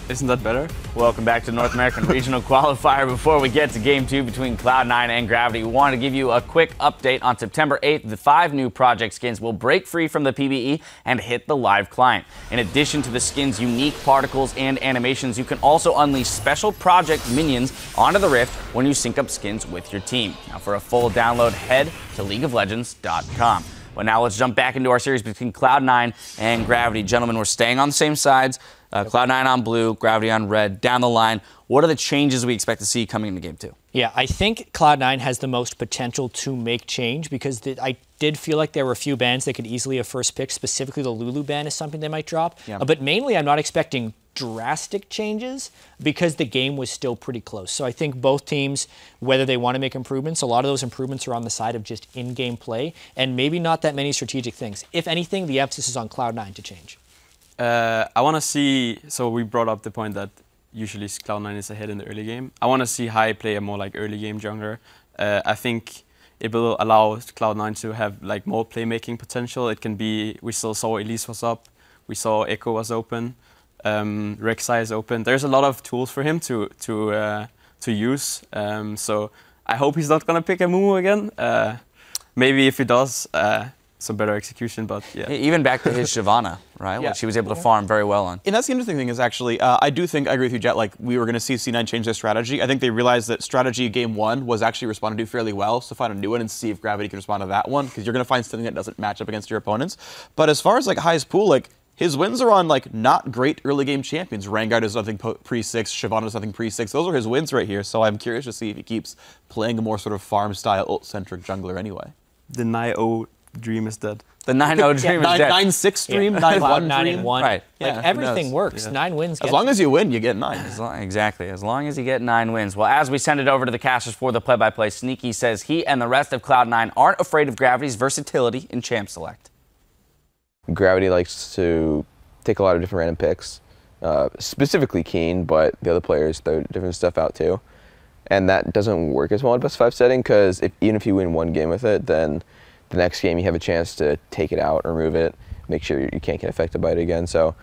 Isn't that better? Welcome back to North American Regional Qualifier. Before we get to Game 2 between Cloud9 and Gravity, we want to give you a quick update. On September 8th, the 5 new project skins will break free from the PvE and hit the live client. In addition to the skins' unique particles and animations, you can also unleash special project minions onto the Rift when you sync up skins with your team. Now, for a full download, head to LeagueofLegends.com. Well, now let's jump back into our series between Cloud9 and Gravity. Gentlemen, we're staying on the same sides. Cloud9 on blue, Gravity on red. Down the line, what are the changes we expect to see coming into Game 2? Yeah, I think Cloud9 has the most potential to make change because I did feel like there were a few bans they could easily have first picked. Specifically, the Lulu ban is something they might drop. Yeah. But mainly, I'm not expecting drastic changes because the game was still pretty close. So I think both teams, whether they want to make improvements, a lot of those improvements are on the side of just in-game play and maybe not that many strategic things. If anything, the emphasis is on Cloud9 to change. I want to see, so we brought up the point that usually Cloud9 is ahead in the early game. I want to see High play a more like early game jungler. I think it will allow Cloud9 to have like more playmaking potential. It can be, we still saw Elise was up, we saw Echo was open, Rek'Sai is open. There's a lot of tools for him to use. So I hope he's not going to pick a Mumu again. Maybe if he does, some better execution, but yeah. Even back to his Shyvana, right? Yeah. Which he was able to farm very well on. And that's the interesting thing is actually, I do think, I agree with you, Jet, like we were going to see C9 change their strategy. I think they realized that strategy game 1 was actually responded to fairly well, so find a new one and see if Gravity can respond to that one, because you're going to find something that doesn't match up against your opponents. But as far as like High's pool, like his wins are on like not great early game champions. Rengar does nothing pre-6, Shyvana does nothing pre-6. Those are his wins right here, so I'm curious to see if he keeps playing a more sort of farm-style ult-centric jungler anyway. The 9-0 dream is dead. The 9-0 dream is dead. 9-6 dream, 9-1 dream. 9-1. Right. Like everything works. Yeah. 9 wins. As long as you win, you get 9. Exactly. As long as you get 9 wins. Well, as we send it over to the casters for the play-by-play, Sneaky says he and the rest of Cloud9 aren't afraid of Gravity's versatility in champ select. Gravity likes to take a lot of different random picks, specifically Keen, but the other players throw different stuff out too. And that doesn't work as well in best 5 setting, because even if you win one game with it, then the next game you have a chance to take it out, remove it, make sure you can't get affected by it again. So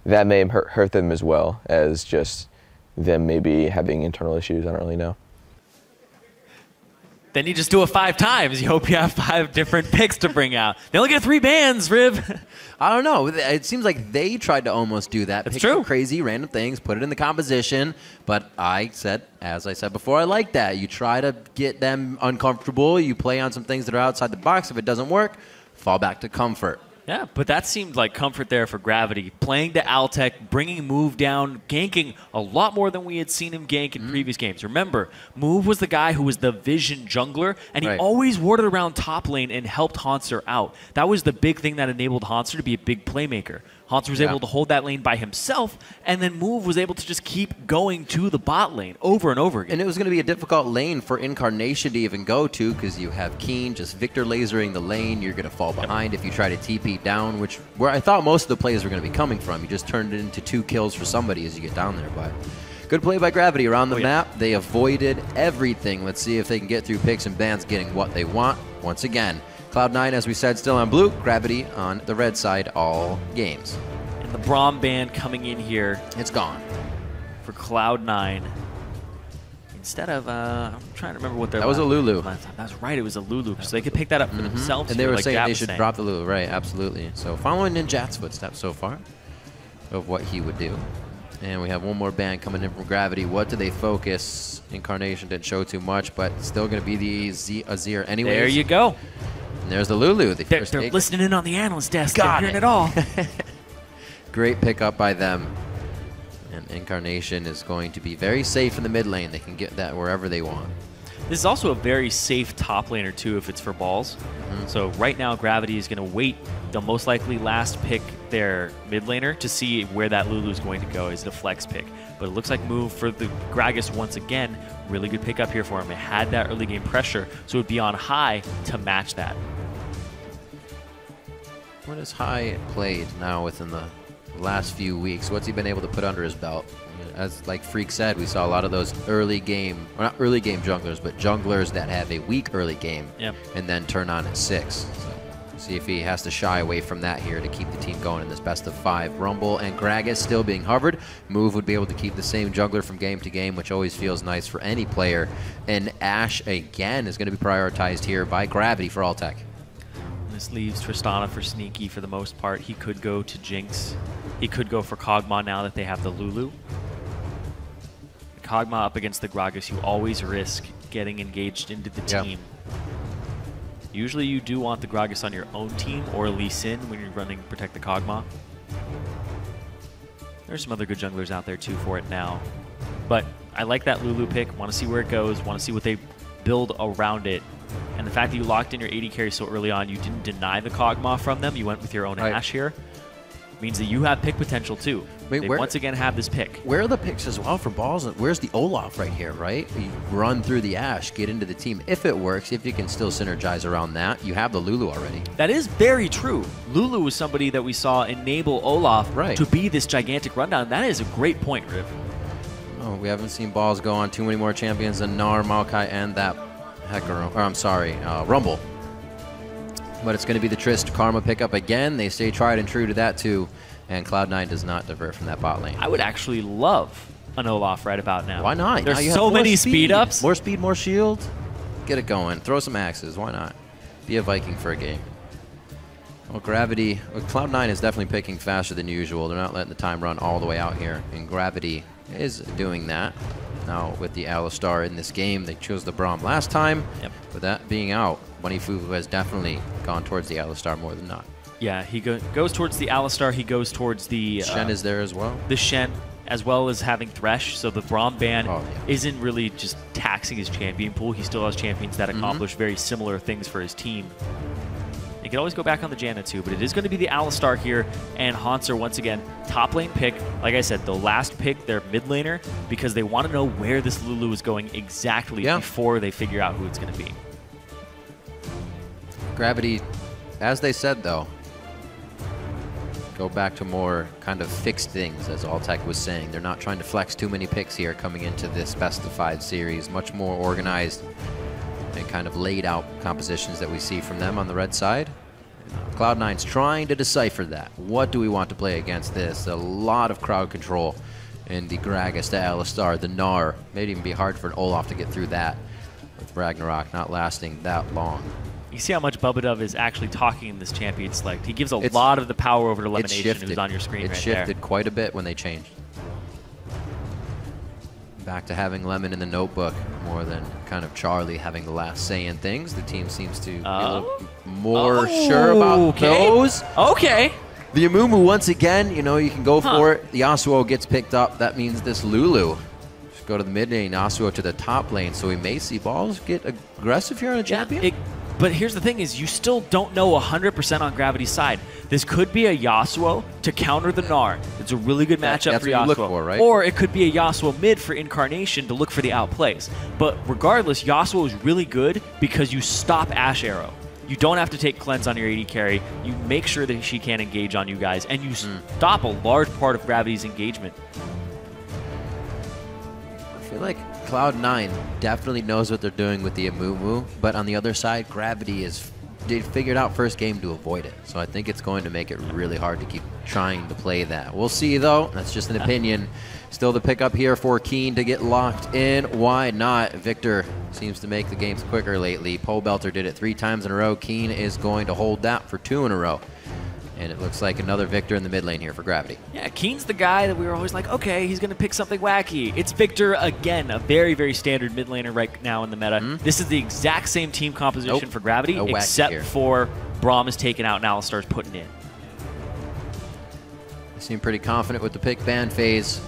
that may hurt them as well as just them maybe having internal issues. I don't really know. Then you just do it 5 times. You hope you have 5 different picks to bring out. They only get 3 bans, Rib. I don't know. It seems like they tried to almost do that. That's pick true. Some crazy random things, put it in the composition. But I said, as I said before, I like that. You try to get them uncomfortable. You play on some things that are outside the box. If it doesn't work, fall back to comfort. Yeah, but that seemed like comfort there for Gravity. Playing to Altec, bringing Move down, ganking a lot more than we had seen him gank in previous games. Remember, Move was the guy who was the vision jungler, and he always warded around top lane and helped Haunter out. That was the big thing that enabled Haunter to be a big playmaker. Haunter was able to hold that lane by himself, and then Move was able to just keep going to the bot lane over and over again. And it was going to be a difficult lane for Incarnation to even go to, because you have Keen just Victor lasering the lane. You're going to fall behind if you try to TP down, where I thought most of the plays were going to be coming from. You just turned it into 2 kills for somebody as you get down there. But good play by Gravity around the map. They avoided everything. Let's see if they can get through picks and bans getting what they want once again. Cloud9, as we said, still on blue. Gravity on the red side all games. And the Braum ban coming in here. It's gone. For Cloud9. Instead of, I'm trying to remember what their That was a Lulu. That's right, it was a Lulu. So they could pick that up for themselves. And they were like saying they should drop the Lulu. Right, absolutely. So following Ninjat's footsteps so far of what he would do. And we have one more ban coming in from Gravity. What do they focus? Incarnation didn't show too much, but still going to be the Azir anyways. There you go. And there's the Lulu. They're listening in on the analyst desk. They're hearing it all. Great pickup by them. And Incarnation is going to be very safe in the mid lane. They can get that wherever they want. This is also a very safe top laner, too, if it's for balls. So right now, Gravity is going to wait. They'll most likely last pick their mid laner to see where that Lulu is going to go. Is it a flex pick? But it looks like Move for the Gragas once again. Really good pickup here for him. It had that early game pressure, so it would be on High to match that. What has High played now within the last few weeks? What's he been able to put under his belt? As like Freak said, we saw a lot of those early game, or not early game junglers, but junglers that have a weak early game and then turn on at 6. So See if he has to shy away from that here to keep the team going in this best of 5. Rumble and Gragas still being hovered. Move would be able to keep the same jungler from game to game, which always feels nice for any player. And Ashe, again, is going to be prioritized here by Gravity for Altec. This leaves Tristana for Sneaky for the most part. He could go to Jinx. He could go for Kog'Maw now that they have the Lulu. Kog'Maw up against the Gragas, you always risk getting engaged into the team. Usually you do want the Gragas on your own team or Lee Sin when you're running Protect the Kog'Maw. There's some other good junglers out there too for it now. But I like that Lulu pick. Want to see where it goes. Want to see what they build around it. And the fact that you locked in your AD carry so early on, you didn't deny the Kog'Maw from them. You went with your own Ashe here. Means that you have pick potential too. Wait, they once again have this pick. Where are the picks as well for balls? Where's the Olaf right here, right? You run through the Ashe, get into the team. If it works, if you can still synergize around that, you have the Lulu already. That is very true. Lulu was somebody that we saw enable Olaf to be this gigantic rundown. That is a great point, Riv. Oh, we haven't seen balls go on too many more champions than Gnar, Maokai, and that Rumble. But it's going to be the Trist Karma pickup again. They stay tried and true to that too. And Cloud9 does not divert from that bot lane. I would actually love an Olaf right about now. Why not? There's so many speed ups. More speed, more shield. Get it going. Throw some axes. Why not? Be a Viking for a game. Well, Gravity, Cloud9 is definitely picking faster than usual. They're not letting the time run all the way out here. And Gravity is doing that. Now with the Alistar in this game, they chose the Braum last time. With that being out, Bunnyfu has definitely gone towards the Alistar more than not. Yeah, he goes towards the Alistar. He goes towards the Shen is there as well. The Shen, as well as having Thresh. So the Braum ban isn't really just taxing his champion pool. He still has champions that accomplish very similar things for his team. He can always go back on the Janna too, but it is going to be the Alistar here, and Haunter once again, top lane pick. Like I said, the last pick, their mid laner, because they want to know where this Lulu is going exactly before they figure out who it's going to be. Gravity, as they said though, go back to more kind of fixed things, as Altec was saying. They're not trying to flex too many picks here coming into this best of 5 series. Much more organized and kind of laid out compositions that we see from them on the red side. Cloud9's trying to decipher that. What do we want to play against this? A lot of crowd control in the Gragas, the Alistar, the Gnar. May even be hard for an Olaf to get through that with Ragnarok not lasting that long. You see how much Bubba is actually talking in this champion select. He gives a lot of the power over to Elimination, who's on your screen right there. It shifted quite a bit when they changed. Back to having Lemon in the notebook more than kind of Charlie having the last say in things. The team seems to be a little more sure about those. Okay. The Amumu, once again, you know, you can go for it. The Yasuo gets picked up. That means this Lulu. Just go to the mid lane, Yasuo to the top lane. So we may see balls get aggressive here on a champion. But here's the thing is you still don't know 100% on Gravity's side. This could be a Yasuo to counter the Gnar. It's a really good matchup for Yasuo. Look for, right? Or it could be a Yasuo mid for Incarnation to look for the outplays. But regardless, Yasuo is really good because you stop Ashe Arrow. You don't have to take cleanse on your AD carry. You make sure that she can't engage on you guys, and you stop a large part of Gravity's engagement. I feel like Cloud9 definitely knows what they're doing with the Amumu, but on the other side, Gravity they figured out first game to avoid it. So I think it's going to make it really hard to keep trying to play that. We'll see though. That's just an opinion. Still the pickup here for Keen to get locked in. Why not? Victor seems to make the games quicker lately. Pole Belter did it 3 times in a row. Keen is going to hold that for 2 in a row. And it looks like another Victor in the mid lane here for Gravity. Yeah, Keen's the guy that we were always like, okay, he's going to pick something wacky. It's Victor again, a very, very standard mid laner right now in the meta. This is the exact same team composition for Gravity, except for Braum is taken out and Alistar's putting in. They seem pretty confident with the pick ban phase.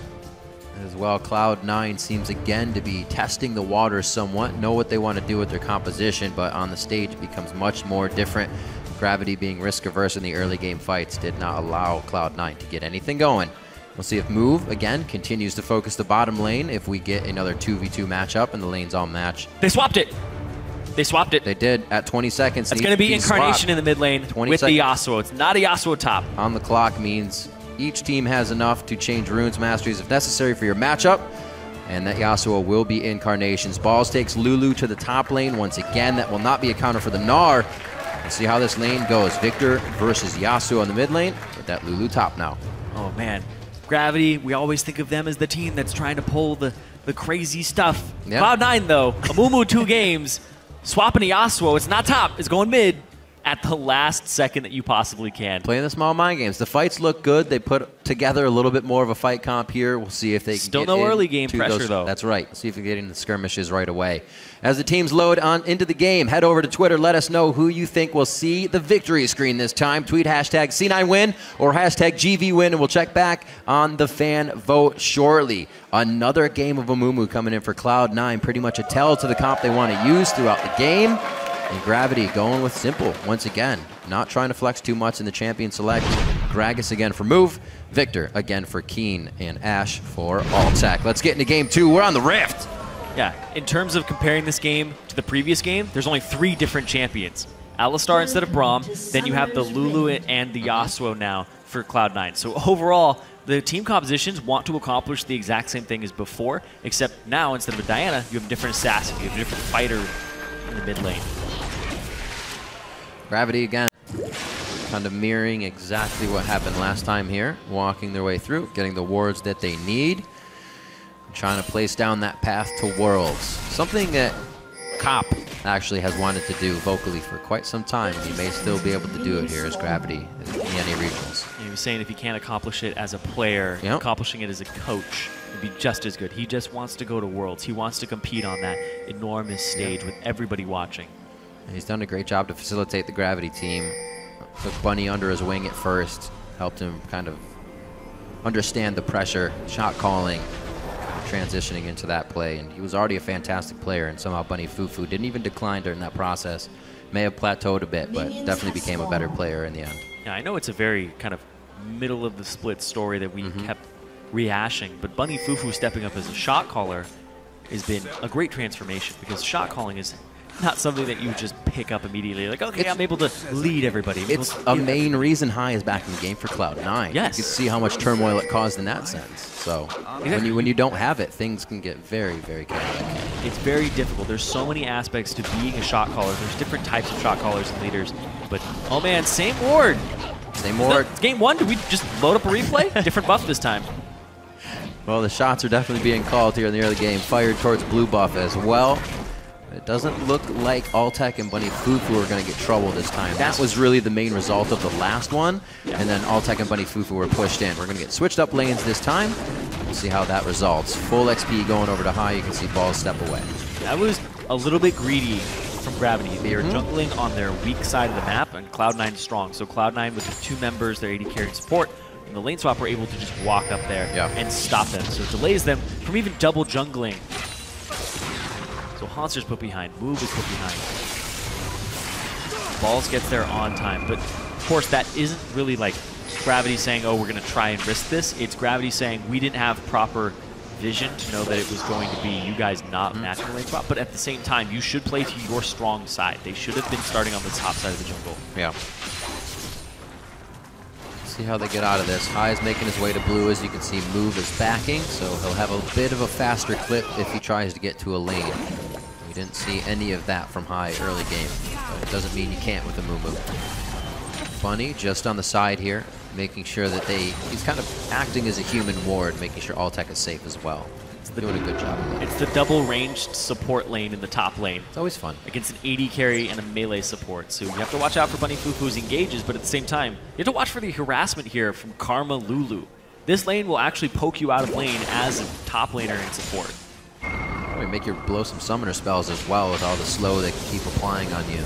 As well, Cloud9 seems again to be testing the waters somewhat, know what they want to do with their composition, but on the stage it becomes much more different. Gravity being risk-averse in the early game fights did not allow Cloud9 to get anything going. We'll see if Move, again, continues to focus the bottom lane if we get another 2v2 matchup and the lanes all match. They swapped it. They swapped it. They did at 20 seconds. It's going to be Incarnation in the mid lane with the Yasuo. It's not a Yasuo top. On the clock means each team has enough to change Runes Masteries if necessary for your matchup. And that Yasuo will be Incarnations. Balls takes Lulu to the top lane. Once again, that will not be a counter for the Gnar. Let's see how this lane goes. Victor versus Yasuo on the mid lane with that Lulu top now. Oh, man. Gravity, we always think of them as the team that's trying to pull the crazy stuff. Yeah. Cloud9, though, Amumu 2 games, swapping to Yasuo. It's not top. It's going mid at the last second that you possibly can. Playing the small mind games. The fights look good. They put together a little bit more of a fight comp here. We'll see if they can Still get no early game pressure, those, though. That's right. See if we get into the skirmishes right away. As the teams load on into the game, head over to Twitter. Let us know who you think will see the victory screen this time. Tweet hashtag C9win or hashtag GVwin, and we'll check back on the fan vote shortly. Another game of Amumu coming in for Cloud9. Pretty much a tell to the comp they want to use throughout the game. And Gravity going with simple once again. Not trying to flex too much in the champion select. Gragas again for Move. Victor again for Keen. And Ash for Altec. Let's get into game 2. We're on the Rift. Yeah, in terms of comparing this game to the previous game, there's only 3 different champions. Alistar instead of Braum, then you have the Lulu and the Yasuo now for Cloud9. So overall, the team compositions want to accomplish the exact same thing as before, except now instead of a Diana, you have a different assassin, you have a different fighter in the mid lane. Gravity again. Kind of mirroring exactly what happened last time here. Walking their way through, getting the wards that they need. Trying to place down that path to Worlds. Something that Cop actually has wanted to do vocally for quite some time. He may still be able to do it here as Gravity in the NA Regionals. He was saying if he can't accomplish it as a player, accomplishing it as a coach would be just as good. He just wants to go to Worlds. He wants to compete on that enormous stage with everybody watching. And he's done a great job to facilitate the Gravity team. Took Bunny under his wing at first, helped him kind of understand the pressure, shot calling, transitioning into that play. And he was already a fantastic player, and somehow Bunny Fufu didn't even decline during that process. May have plateaued a bit, but definitely became a better player in the end. Yeah, I know it's a very kind of middle of the split story that we kept rehashing, but Bunny Fufu stepping up as a shot caller has been a great transformation, because shot calling is not something that you just pick up immediately. Like, okay, I'm able to lead everybody. It's a main reason High is back in the game for Cloud9. Yes. You can see how much turmoil it caused in that sense. So when you don't have it, things can get very, very chaotic. It's very difficult. There's so many aspects to being a shot caller. There's different types of shot callers and leaders. But, oh man, same ward. Same ward. It's game 1. Did we just load up a replay? Different buff this time. Well, the shots are definitely being called here in the early game. Fired towards blue buff as well. It doesn't look like Altec and Bunny Fufu are going to get trouble this time. That was really the main result of the last one. And then Altec and Bunny Fufu were pushed in. We're going to get switched up lanes this time. We'll see how that results. Full XP going over to High. You can see Balls step away. That was a little bit greedy from Gravity. They are jungling on their weak side of the map, and Cloud9 strong. So Cloud9 with the 2 members, their AD carry and support, and the lane swap were able to just walk up there and stop them. So it delays them from even double jungling. So Hanser's put behind, Move is put behind. Balls gets there on time, but of course that isn't really like Gravity saying, oh, we're going to try and risk this. It's Gravity saying we didn't have proper vision to know that it was going to be you guys not matching the lane swap, but at the same time, you should play to your strong side. They should have been starting on the top side of the jungle. Yeah. See how they get out of this. High is making his way to blue. As you can see, Move is backing, so he'll have a bit of a faster clip if he tries to get to a lane. We didn't see any of that from High early game, but it doesn't mean you can't with the Mumu. Bunny just on the side here, making sure that he's kind of acting as a human ward, making sure Altec is safe as well. Doing a good job of that. It's the double ranged support lane in the top lane. It's always fun. Against an AD carry and a melee support. So you have to watch out for Bunny Fufu's engages, but at the same time, you have to watch for the harassment here from Karma Lulu. This lane will actually poke you out of lane as a top laner in support. Make you blow some summoner spells as well with all the slow they can keep applying on you.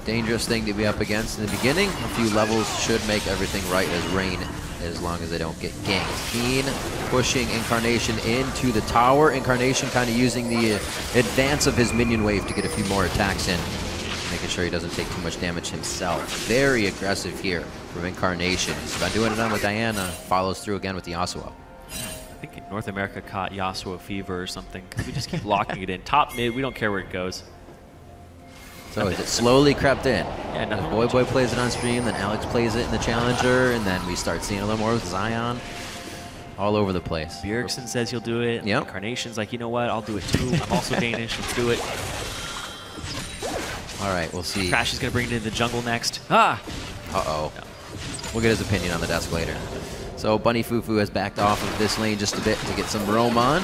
Dangerous thing to be up against in the beginning. A few levels should make everything right as Rain, as long as they don't get ganked. Keen pushing Incarnation into the tower. Incarnation kind of using the advance of his minion wave to get a few more attacks in, making sure he doesn't take too much damage himself. Very aggressive here from Incarnation. He's been doing it on with Diana. Follows through again with the Yasuo. I think North America caught Yasuo fever or something. We just keep locking it in. Top, mid, we don't care where it goes. So it slowly crept in. Yeah, Boy plays it on stream, then Alex plays it in the Challenger, and then we start seeing a little more with Zion. All over the place. Bjergsen says he'll do it. Incarnation's like, you know what, I'll do it too. I'm also Danish, let's do it. All right, we'll see. Crash is going to bring it into the jungle next. Ah! Uh-oh. No. We'll get his opinion on the desk later. So Bunny Fufu has backed off of this lane just a bit to get some roam on.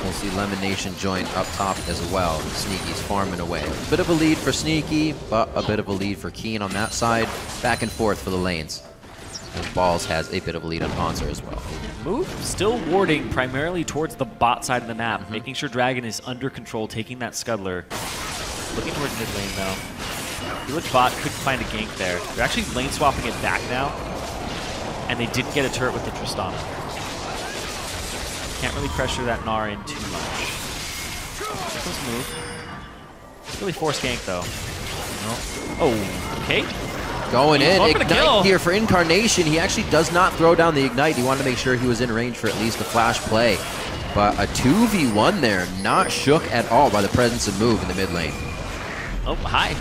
We'll see Lemon Nation join up top as well. Sneaky's farming away. A bit of a lead for Sneaky, but a bit of a lead for Keen on that side. Back and forth for the lanes. And Balls has a bit of a lead on Ponzer as well. Move still warding primarily towards the bot side of the map, making sure Dragon is under control, taking that Scuddler. Looking towards mid lane though. He looked bot, couldn't find a gank there. They're actually lane swapping it back now, and they didn't get a turret with the Tristana. Can't really pressure that Gnar in too much. Close move. Really forced gank though. No. Oh, okay. Going in, Ignite Ignite here for Incarnation. He actually does not throw down the Ignite. He wanted to make sure he was in range for at least a flash play. But a 2v1 there, not shook at all by the presence of Move in the mid lane. Oh, hi.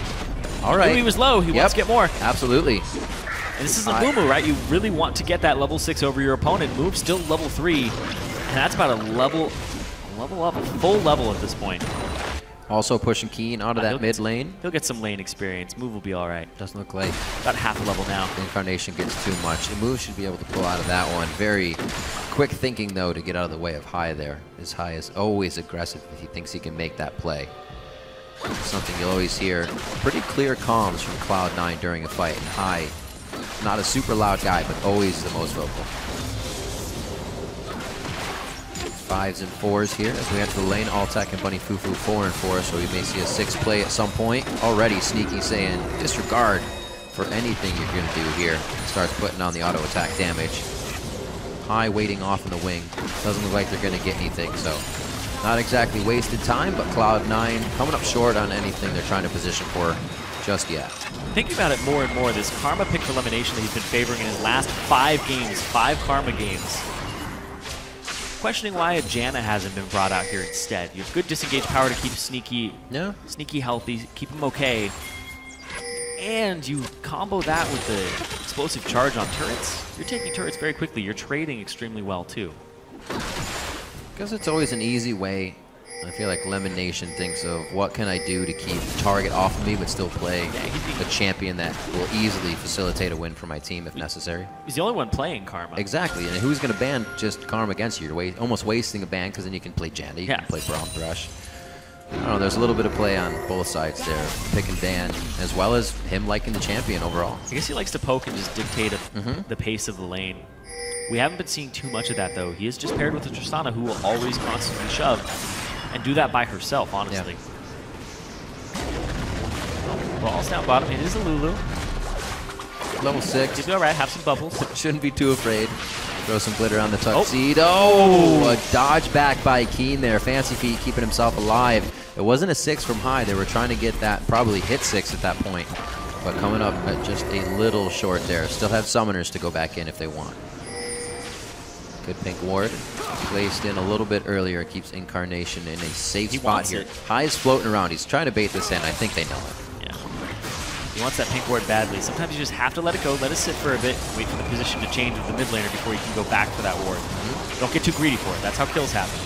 All right. He was low, he wants to get more. Absolutely. And this is a Mumu, right? You really want to get that level 6 over your opponent. Move still level 3, and that's about a level up, a full level at this point. Also pushing Keen out of that mid lane. He'll get some lane experience. Move will be all right. Doesn't look like about half a level now. Incarnation gets too much. And Move should be able to pull out of that one. Very quick thinking, though, to get out of the way of High there. His High is always aggressive if he thinks he can make that play. Something you'll always hear. Pretty clear comms from Cloud9 during a fight. And High, not a super loud guy, but always the most vocal. 5s and 4s here as we enter the lane. Alltech and Bunny Fufu 4 and 4, so we may see a 6 play at some point. Already Sneaky saying disregard for anything you're going to do here. Starts putting on the auto attack damage. High waiting off in the wing. Doesn't look like they're going to get anything, so not exactly wasted time, but Cloud9 coming up short on anything they're trying to position for just yet. Thinking about it more and more, this Karma pick for elimination that he's been favoring in his last 5 games, 5 Karma games. Questioning why a Janna hasn't been brought out here instead. You have good disengage power to keep Sneaky healthy, keep him okay. And you combo that with the explosive charge on turrets. You're taking turrets very quickly. You're trading extremely well too. Because it's always an easy way. I feel like Lemon Nation thinks of what can I do to keep target off of me but still play a champion that will easily facilitate a win for my team if necessary. He's the only one playing Karma. Exactly, and who's going to ban just Karma against you? You're almost wasting a ban because then you can play Jandy, you can play Braum Thrush. I don't know, there's a little bit of play on both sides there. Pick and ban, as well as him liking the champion overall. I guess he likes to poke and just dictate the pace of the lane. We haven't been seeing too much of that though. He is just paired with a Tristana who will always constantly shove. And do that by herself, honestly. Yeah. Balls down bottom. It is a Lulu. Level 6. You'll be all right. Have some bubbles. Shouldn't be too afraid. Throw some glitter on the tuxedo. Oh, a dodge back by Keen there. Fancy Feet keeping himself alive. It wasn't a 6 from High. They were trying to get that, probably hit 6 at that point. But coming up at just a little short there. Still have summoners to go back in if they want. Good pink ward. Placed in a little bit earlier. It keeps Incarnation in a safe spot here. High is floating around. He's trying to bait this in. I think they know it. Yeah. He wants that pink ward badly. Sometimes you just have to let it go, let it sit for a bit, wait for the position to change with the mid laner before you can go back for that ward. Don't get too greedy for it. That's how kills happen.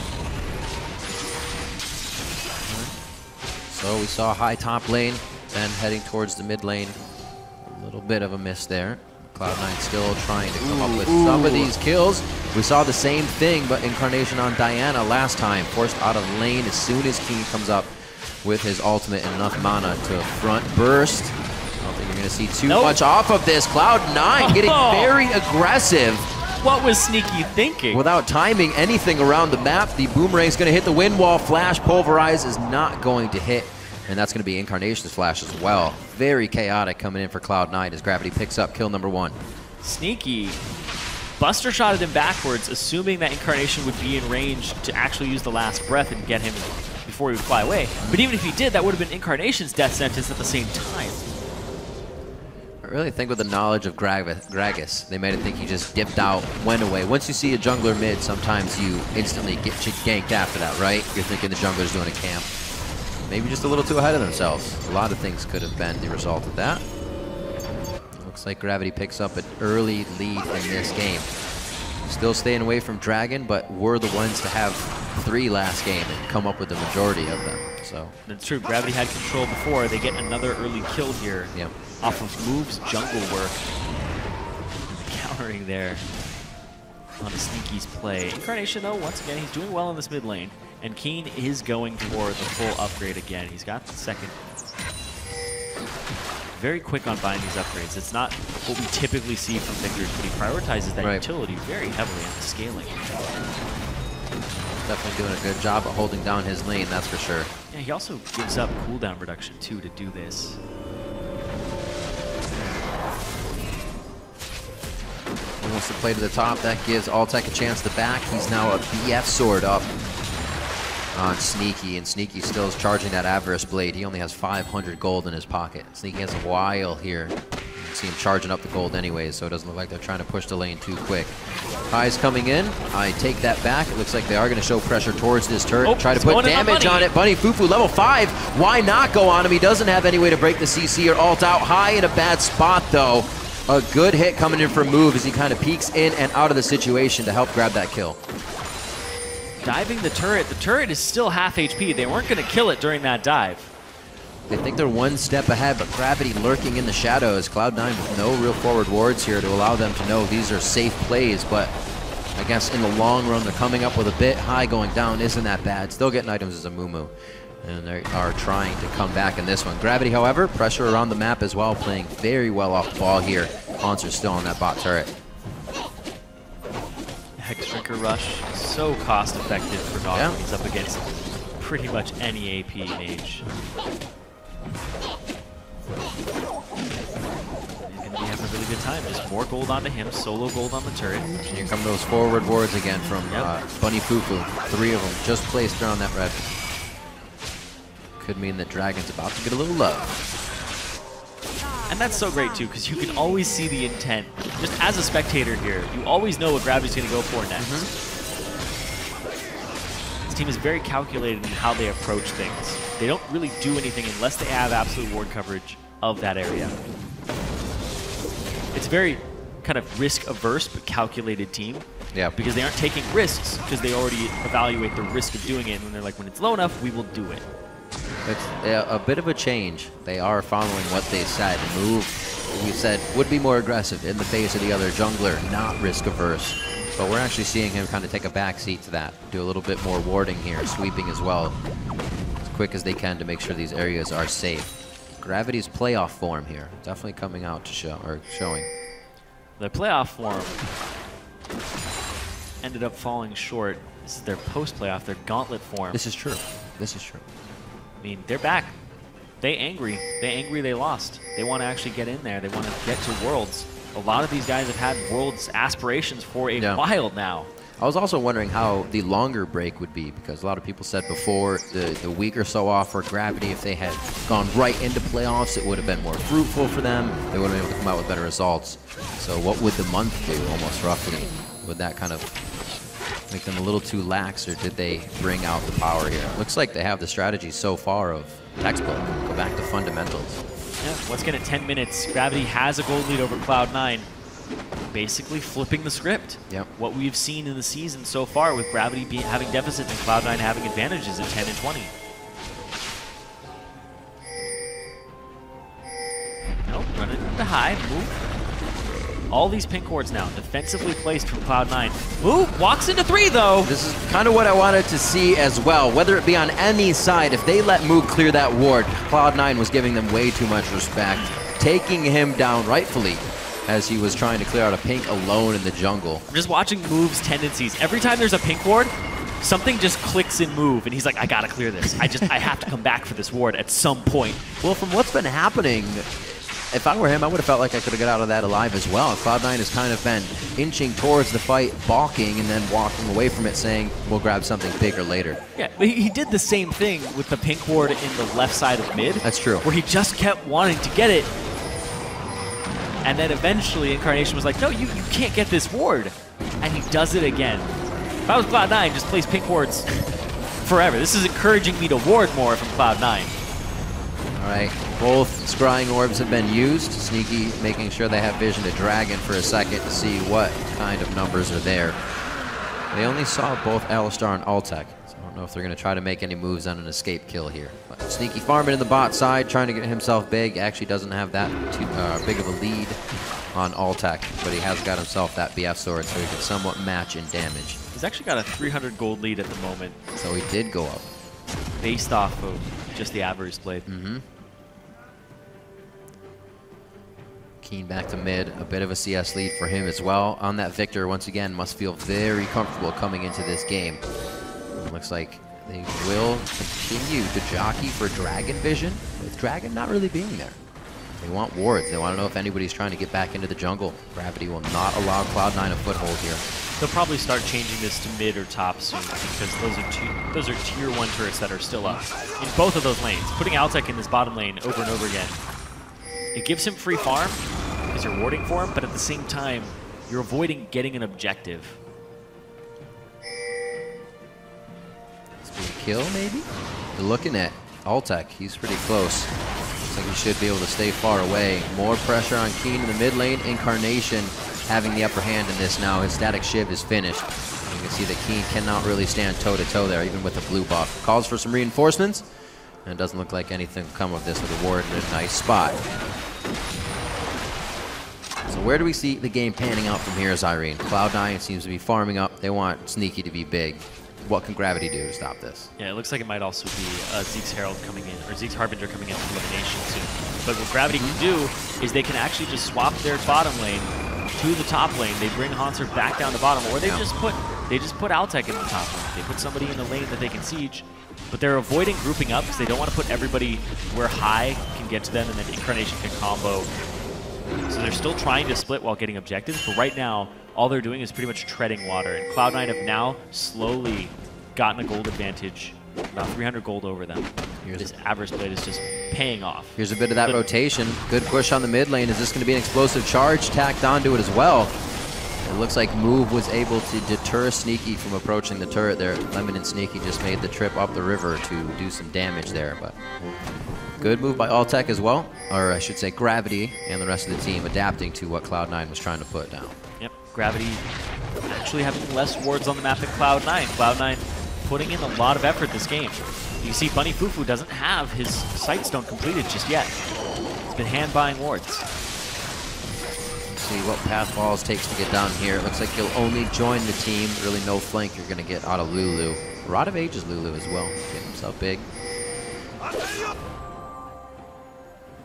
So we saw High top lane, then heading towards the mid lane. A little bit of a miss there. Cloud9 still trying to come up with some of these kills. We saw the same thing, but Incarnation on Diana last time. Forced out of lane as soon as Keen comes up with his ultimate and enough mana to front burst. I don't think you're going to see too much off of this. Cloud9 getting very aggressive. What was Sneaky thinking? Without timing anything around the map, the boomerang's going to hit the wind wall. Flash Pulverize is not going to hit. And that's going to be Incarnation's flash as well. Very chaotic coming in for Cloud9 as Gravity picks up kill number 1. Sneaky Buster shotted him backwards, assuming that Incarnation would be in range to actually use the last breath and get him before he would fly away. But even if he did, that would have been Incarnation's death sentence at the same time. I really think with the knowledge of Gragas, they made it think he just dipped out, went away. Once you see a jungler mid, sometimes you instantly get ganked after that, right? You're thinking the jungler's doing a camp. Maybe just a little too ahead of themselves. A lot of things could have been the result of that. Looks like Gravity picks up an early lead in this game. Still staying away from Dragon, but we're the ones to have 3 last game and come up with the majority of them. So That's true. Gravity had control before. They get another early kill here off of Move's jungle work. And the countering there on the Sneaky's play. Incarnation, though, once again, he's doing well in this mid lane. And Keen is going for the full upgrade again. He's got the second. Very quick on buying these upgrades. It's not what we typically see from Victors, but he prioritizes that utility very heavily on the scaling. Definitely doing a good job of holding down his lane, that's for sure. Yeah, he also gives up cooldown reduction, too, to do this. He wants to play to the top. That gives Altec a chance to back. He's now a BF sword up on Sneaky, and Sneaky still is charging that Avarice Blade. He only has 500 gold in his pocket. Sneaky has a while here. You can see him charging up the gold anyways, so it doesn't look like they're trying to push the lane too quick. High's coming in. I take that back. It looks like they are going to show pressure towards this turret. Try to put damage on it. Bunny Fufu, level 5. Why not go on him? He doesn't have any way to break the CC or ult out. High in a bad spot, though. A good hit coming in from Move as he kind of peeks in and out of the situation to help grab that kill. Diving the turret is still half HP. They weren't going to kill it during that dive. They think they're one step ahead, but Gravity lurking in the shadows. Cloud9 with no real forward wards here to allow them to know these are safe plays, but I guess in the long run, they're coming up with a bit. High going down isn't that bad. Still getting items as a Mumu, and they are trying to come back in this one. Gravity, however, pressure around the map as well, playing very well off the ball here. Monster's still on that bot turret. Hex Drinker Rush, so cost effective for Dog when he's up against pretty much any AP mage. He's going to be having a really good time. Just more gold onto him, solo gold on the turret. And here come those forward wards again from Bunny Fufu. 3 of them just placed around that red. Could mean that Dragon's about to get a little love. And that's so great, too, because you can always see the intent. Just as a spectator here, you always know what Gravity's going to go for next. This team is very calculated in how they approach things. They don't really do anything unless they have absolute ward coverage of that area. It's very kind of risk-averse but calculated team. Yeah. Because they aren't taking risks because they already evaluate the risk of doing it. And they're like, when it's low enough, we will do it. It's a bit of a change. They are following what they said. Move, we said, would be more aggressive in the face of the other jungler, not risk-averse. But we're actually seeing him kind of take a back seat to that. Do a little bit more warding here, sweeping as well. As quick as they can to make sure these areas are safe. Gravity's playoff form here, definitely coming out to show, or showing. Their playoff form ended up falling short. This is their post-playoff, their gauntlet form. This is true. This is true. I mean, they're back. They angry they lost. They want to actually get in there. They want to get to Worlds. A lot of these guys have had Worlds aspirations for a while now. I was also wondering how the longer break would be, because a lot of people said before the week or so off for Gravity, if they had gone right into playoffs, it would have been more fruitful for them. They would have been able to come out with better results. So what would the month do, almost roughly? Would that kind of make them a little too lax, or did they bring out the power here? Looks like they have the strategy so far of textbook. Go back to fundamentals. Yeah, let's get it 10 minutes. Gravity has a gold lead over Cloud9. Basically flipping the script. Yep. What we've seen in the season so far with Gravity having deficits and Cloud9 having advantages at 10 and 20. Nope, running into high, move. All these pink wards now, defensively placed from Cloud9. Move, walks into 3 though. This is kind of what I wanted to see as well, whether it be on any side. If they let Moog clear that ward, Cloud9 was giving them way too much respect, taking him down rightfully as he was trying to clear out a pink alone in the jungle. I'm just watching Move's tendencies. Every time there's a pink ward, something just clicks in Move, and he's like, I gotta clear this. I have to come back for this ward at some point. Well, from what's been happening, if I were him, I would have felt like I could have got out of that alive as well. Cloud9 has kind of been inching towards the fight, balking, and then walking away from it, saying, we'll grab something bigger later. Yeah, but he did the same thing with the pink ward in the left side of mid. That's true. Where he just kept wanting to get it. And then eventually Incarnation was like, no, you can't get this ward. And he does it again. If I was Cloud9, just place pink wards forever. This is encouraging me to ward more from Cloud9. All right, both scrying orbs have been used. Sneaky making sure they have vision to Dragon for a second to see what kind of numbers are there. They only saw both Alistar and Altec, so Don't know if they're going to try to make any moves on an escape kill here. But Sneaky farming in the bot side, trying to get himself big. Actually doesn't have that too big of a lead on Altec, but he has got himself that BF sword, so he can somewhat match in damage. He's actually got a 300 gold lead at the moment. So he did go up. Based off of just the Avarice blade. Keen back to mid, a bit of a CS lead for him as well. On that Victor, once again, must feel very comfortable coming into this game. Looks like they will continue to jockey for Dragon Vision, with Dragon not really being there. They want wards. They want to know if anybody's trying to get back into the jungle. Gravity will not allow Cloud9 a foothold here. They'll probably start changing this to mid or top soon, because those are tier 1 turrets that are still up in both of those lanes. Putting Altec in this bottom lane over and over again, it gives him free farm because you're warding for him, but at the same time, you're avoiding getting an objective. Kill, maybe? You're looking at Altec. He's pretty close. Looks like he should be able to stay far away. More pressure on Keen in the mid lane. Incarnation having the upper hand in this now. His static shiv is finished. You can see that Keen cannot really stand toe-to-toe there, even with the blue buff. Calls for some reinforcements, and it doesn't look like anything will come of this with a ward in a nice spot. So where do we see the game panning out from here, Zyrene? Cloud9 seems to be farming up. They want Sneaky to be big. What can Gravity do to stop this? Yeah, it looks like it might also be Zeke's Herald coming in, or Zeke's Harbinger coming in for elimination soon. But what Gravity can do is they can actually just swap their bottom lane to the top lane. They bring Hanser back down to bottom, or they just put Altec in the top lane. They put somebody in the lane that they can siege, but they're avoiding grouping up because they don't want to put everybody where High can get to them and then Incarnation can combo. So they're still trying to split while getting objectives, but right now, all they're doing is pretty much treading water. And Cloud9 have now slowly gotten a gold advantage, about 300 gold over them. This Avarice blade is just paying off. Here's a bit of that rotation. Good push on the mid lane. Is this going to be an explosive charge tacked onto it as well? It looks like Move was able to deter Sneaky from approaching the turret there. Lemon and Sneaky just made the trip up the river to do some damage there, but good move by Altec as well, or I should say Gravity and the rest of the team adapting to what Cloud9 was trying to put down. Yep, Gravity actually having less wards on the map than Cloud9. Cloud9 putting in a lot of effort this game. You see Bunny Fufu doesn't have his Sightstone completed just yet. He's been hand-buying wards. Let's see what path balls takes to get down here. It looks like he'll only join the team. Really no flank you're going to get out of Lulu. Rod of Ages Lulu as well. Getting himself big.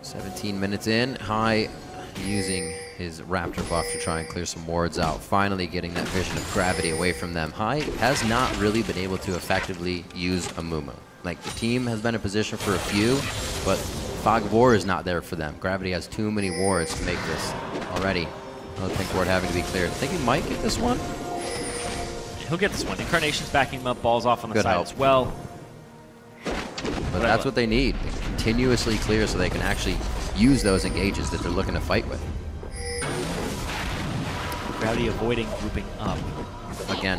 17 minutes in. High using his Raptor buff to try and clear some wards out. Finally getting that vision of Gravity away from them. High has not really been able to effectively use a Mumu. Like, the team has been in position for a few, but Fog of War is not there for them. Gravity has too many wards to make this already. Another pink ward having to be cleared. I think he might get this one. He'll get this one. Incarnation's backing him up, balls off on the Good side help. as well. But that's what they need. They continuously clear so they can actually use those engages that they're looking to fight with. Gravity avoiding grouping up. Again.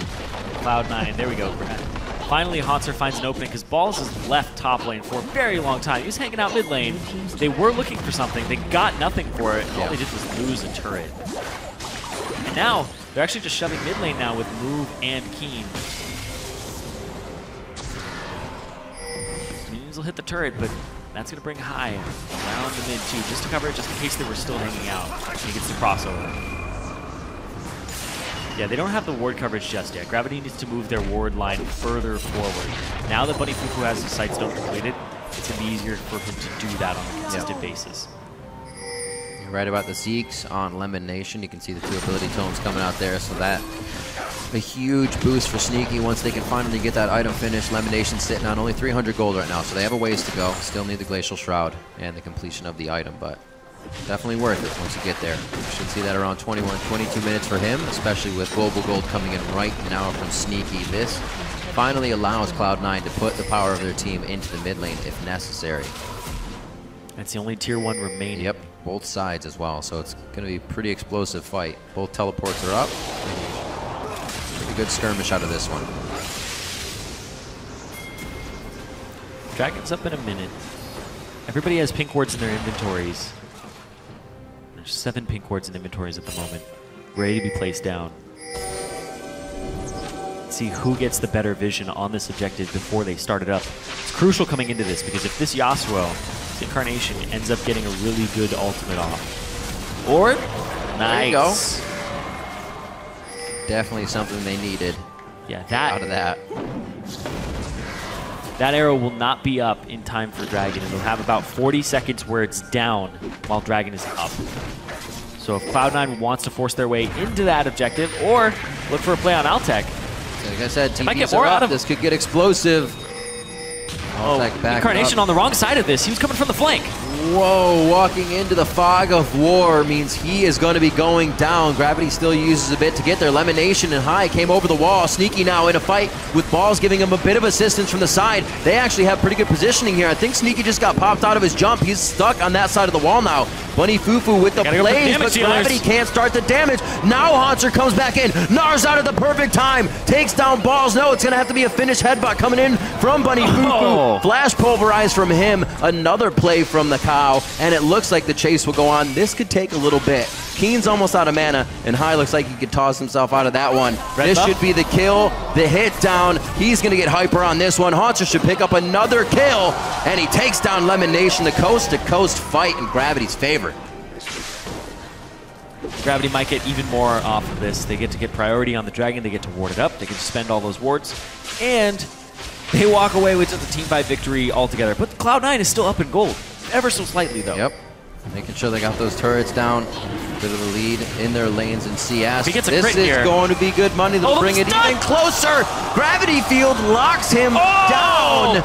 Cloud9, there we go. Finally, Hanser finds an opening because Balls has left top lane for a very long time. He was hanging out mid lane. They were looking for something. They got nothing for it. All they did was lose a turret. And now, they're actually just shoving mid lane now with Move and Keen. Minions will hit the turret, but that's going to bring High around the mid too, just to cover it, just in case they were still hanging out. He gets the crossover. Yeah, they don't have the ward coverage just yet. Gravity needs to move their ward line further forward. Now that Bunny Fufu has his Sightstone completed, it's going to be easier for him to do that on a consistent basis. You're right about the Zeeks on Lemon Nation. You can see the two ability tomes coming out there, so that a huge boost for Sneaky once they can finally get that item finished. Lemon Nation's sitting on only 300 gold right now, so they have a ways to go. Still need the Glacial Shroud and the completion of the item, but definitely worth it once you get there. You should see that around 21, 22 minutes for him, especially with Global Gold coming in right now from Sneaky. This finally allows Cloud9 to put the power of their team into the mid lane if necessary. That's the only tier 1 remaining. Yep, both sides as well, so it's going to be a pretty explosive fight. Both teleports are up. Pretty good skirmish out of this one. Dragon's up in a minute. Everybody has pink wards in their inventories. There's 7 pink wards in inventories at the moment, ready to be placed down. Let's see who gets the better vision on this objective before they start it up. It's crucial coming into this, because if this Yasuo, this Incarnation, ends up getting a really good ultimate off. Or, nice. Definitely something they needed. Yeah, out of that. That arrow will not be up in time for Dragon. It'll have about 40 seconds where it's down while Dragon is up. So if Cloud9 wants to force their way into that objective or look for a play on Altec. So like I said, TPs are up. This could get explosive. Incarnation on the wrong side of this. He was coming from the flank. Whoa, walking into the fog of war means he is going to be going down. Gravity still uses a bit to get there. Lemonation and High came over the wall. Sneaky now in a fight with Balls giving him a bit of assistance from the side. They actually have pretty good positioning here. I think Sneaky just got popped out of his jump. He's stuck on that side of the wall now. Bunny Fufu with the blaze, but Gravity can't start the damage. Now Haunter comes back in. Nars out at the perfect time. Takes down Balls. No, it's going to have to be a finish headbutt coming in from Bunny Fufu. Flash pulverized from him. Another play from the Cow, and it looks like the chase will go on. This could take a little bit. Keen's almost out of mana, and High looks like he could toss himself out of that one. This should be the kill. The hit down. He's going to get hyper on this one. Haunter should pick up another kill, and he takes down Lemonation. The coast-to-coast fight in Gravity's favor. Gravity might get even more off of this. They get to get priority on the Dragon. They get to ward it up. They get to spend all those wards, and they walk away with just a team fight victory altogether. But Cloud9 is still up in gold, ever so slightly though. Yep. Making sure they got those turrets down. Bit of the lead in their lanes in CS. He gets a this crit is here. Going to be good money. They'll bring it even closer. Gravity Field locks him down.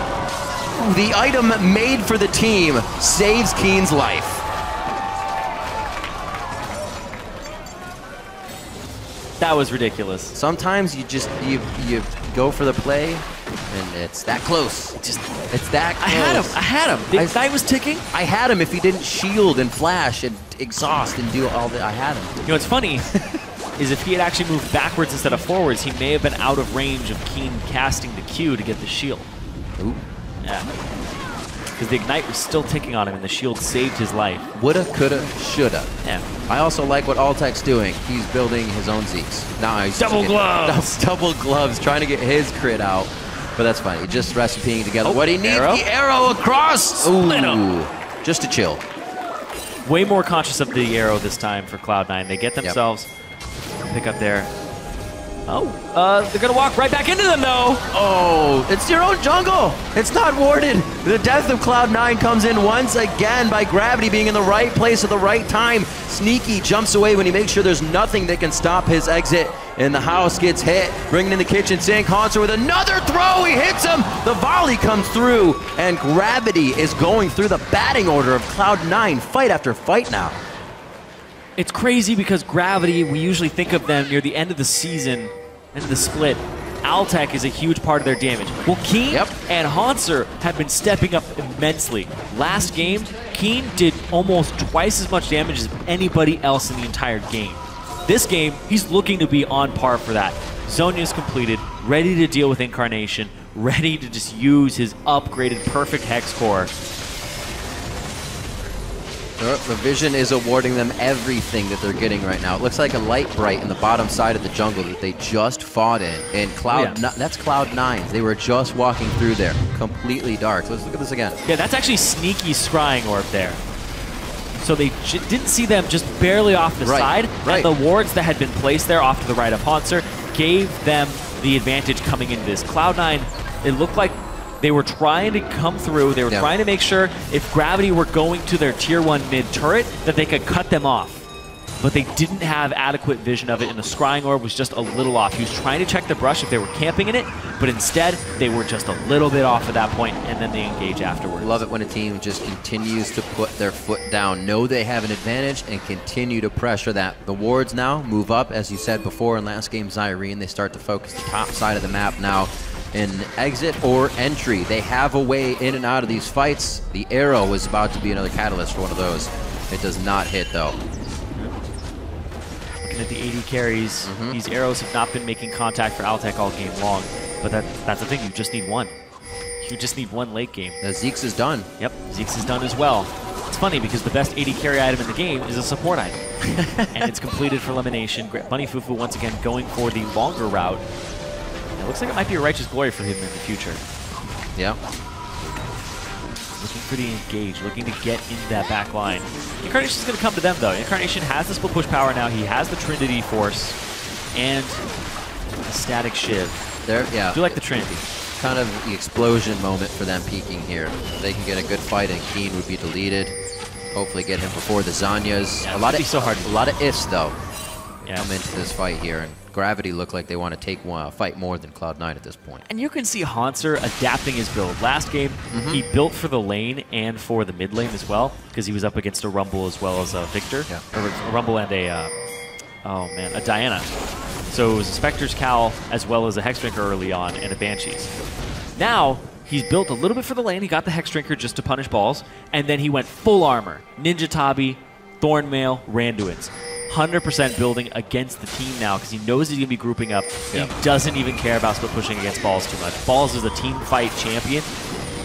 The item made for the team saves Keen's life. That was ridiculous. Sometimes you just you go for the play, and it's that close. It's that close. I had him. The Ignite was ticking. I had him if he didn't shield and flash and exhaust and do all that. I had him. You know what's funny is if he had actually moved backwards instead of forwards, he may have been out of range of Keen casting the Q to get the shield. Ooh. Yeah. Because the Ignite was still ticking on him, and the shield saved his life. Woulda, coulda, shoulda. Yeah. I also like what Altec's doing. He's building his own Zeeks. Now he's double gloves. Double gloves, trying to get his crit out. But that's fine. He's just recipeing together what he needs. The arrow across. Ooh. Just to chill. Way more conscious of the arrow this time for Cloud9. They get themselves pick up there. They're gonna walk right back into them though. Oh, it's your own jungle. It's not warded. The death of Cloud9 comes in once again by Gravity being in the right place at the right time. Sneaky jumps away when he makes sure there's nothing that can stop his exit. And the house gets hit, bringing in the kitchen sink. Haunter with another throw, he hits him. The volley comes through, and Gravity is going through the batting order of Cloud9 fight after fight now. It's crazy because Gravity, we usually think of them near the end of the season, end of the split. Altec is a huge part of their damage. Well, Keen and Haunter have been stepping up immensely. Last game, Keen did almost twice as much damage as anybody else in the entire game. This game, he's looking to be on par for that. Zonya's completed, ready to deal with Incarnation, ready to just use his upgraded perfect Hex Core. The Vision is awarding them everything that they're getting right now. It looks like a light bright in the bottom side of the jungle that they just fought in. And that's Cloud9's. They were just walking through there. Completely dark. So let's look at this again. Yeah, that's actually Sneaky Scrying Orb there. So they didn't see them just barely off the side. And the wards that had been placed there off to the right of Haunter gave them the advantage coming into this. Cloud9, it looked like they were trying to come through. They were trying to make sure if Gravity were going to their tier 1 mid turret that they could cut them off. But they didn't have adequate vision of it, and the Scrying Orb was just a little off. He was trying to check the brush if they were camping in it, but instead they were just a little bit off at that point, and then they engage afterwards. Love it when a team just continues to put their foot down, know they have an advantage, and continue to pressure that. The wards now move up, as you said before in last game, Zyrene. They start to focus the top side of the map now. In exit or entry, they have a way in and out of these fights. The arrow is about to be another catalyst for one of those. It does not hit though. Looking at the AD carries, these arrows have not been making contact for Altec all game long, but that's the thing, you just need one. You just need one late game. The Zeeks is done. Yep, Zeeks is done as well. It's funny because the best AD carry item in the game is a support item. And it's completed for elimination. Bunny Fufu once again going for the longer route. It looks like it might be a righteous glory for him in the future. Yeah. Looking for the engage, looking to get into that back line. Incarnation's going to come to them, though. Incarnation has the split push power now. He has the Trinity Force and a static Shiv. Yeah. I do like the Trinity. Kind of the explosion moment for them peaking here. They can get a good fight, and Keen would be deleted. Hopefully get him before the Zanyas. Yeah, a lot of so hard. A lot of ifs though. Yeah. Come into this fight here, and Gravity look like they want to take fight more than Cloud9 at this point. And you can see Hanser adapting his build. Last game, he built for the lane and for the mid lane as well, because he was up against a Rumble as well as a Victor. Yeah. Or a Rumble and a Diana. So it was a Spectre's Cowl as well as a Hexdrinker early on and a Banshee's. Now, he's built a little bit for the lane. He got the Hexdrinker just to punish balls, and then he went full armor. Ninja Tabi, Thornmail, Randuin's. 100% building against the team now because he knows he's going to be grouping up. He doesn't even care about split pushing against Balls too much. Balls is a team fight champion.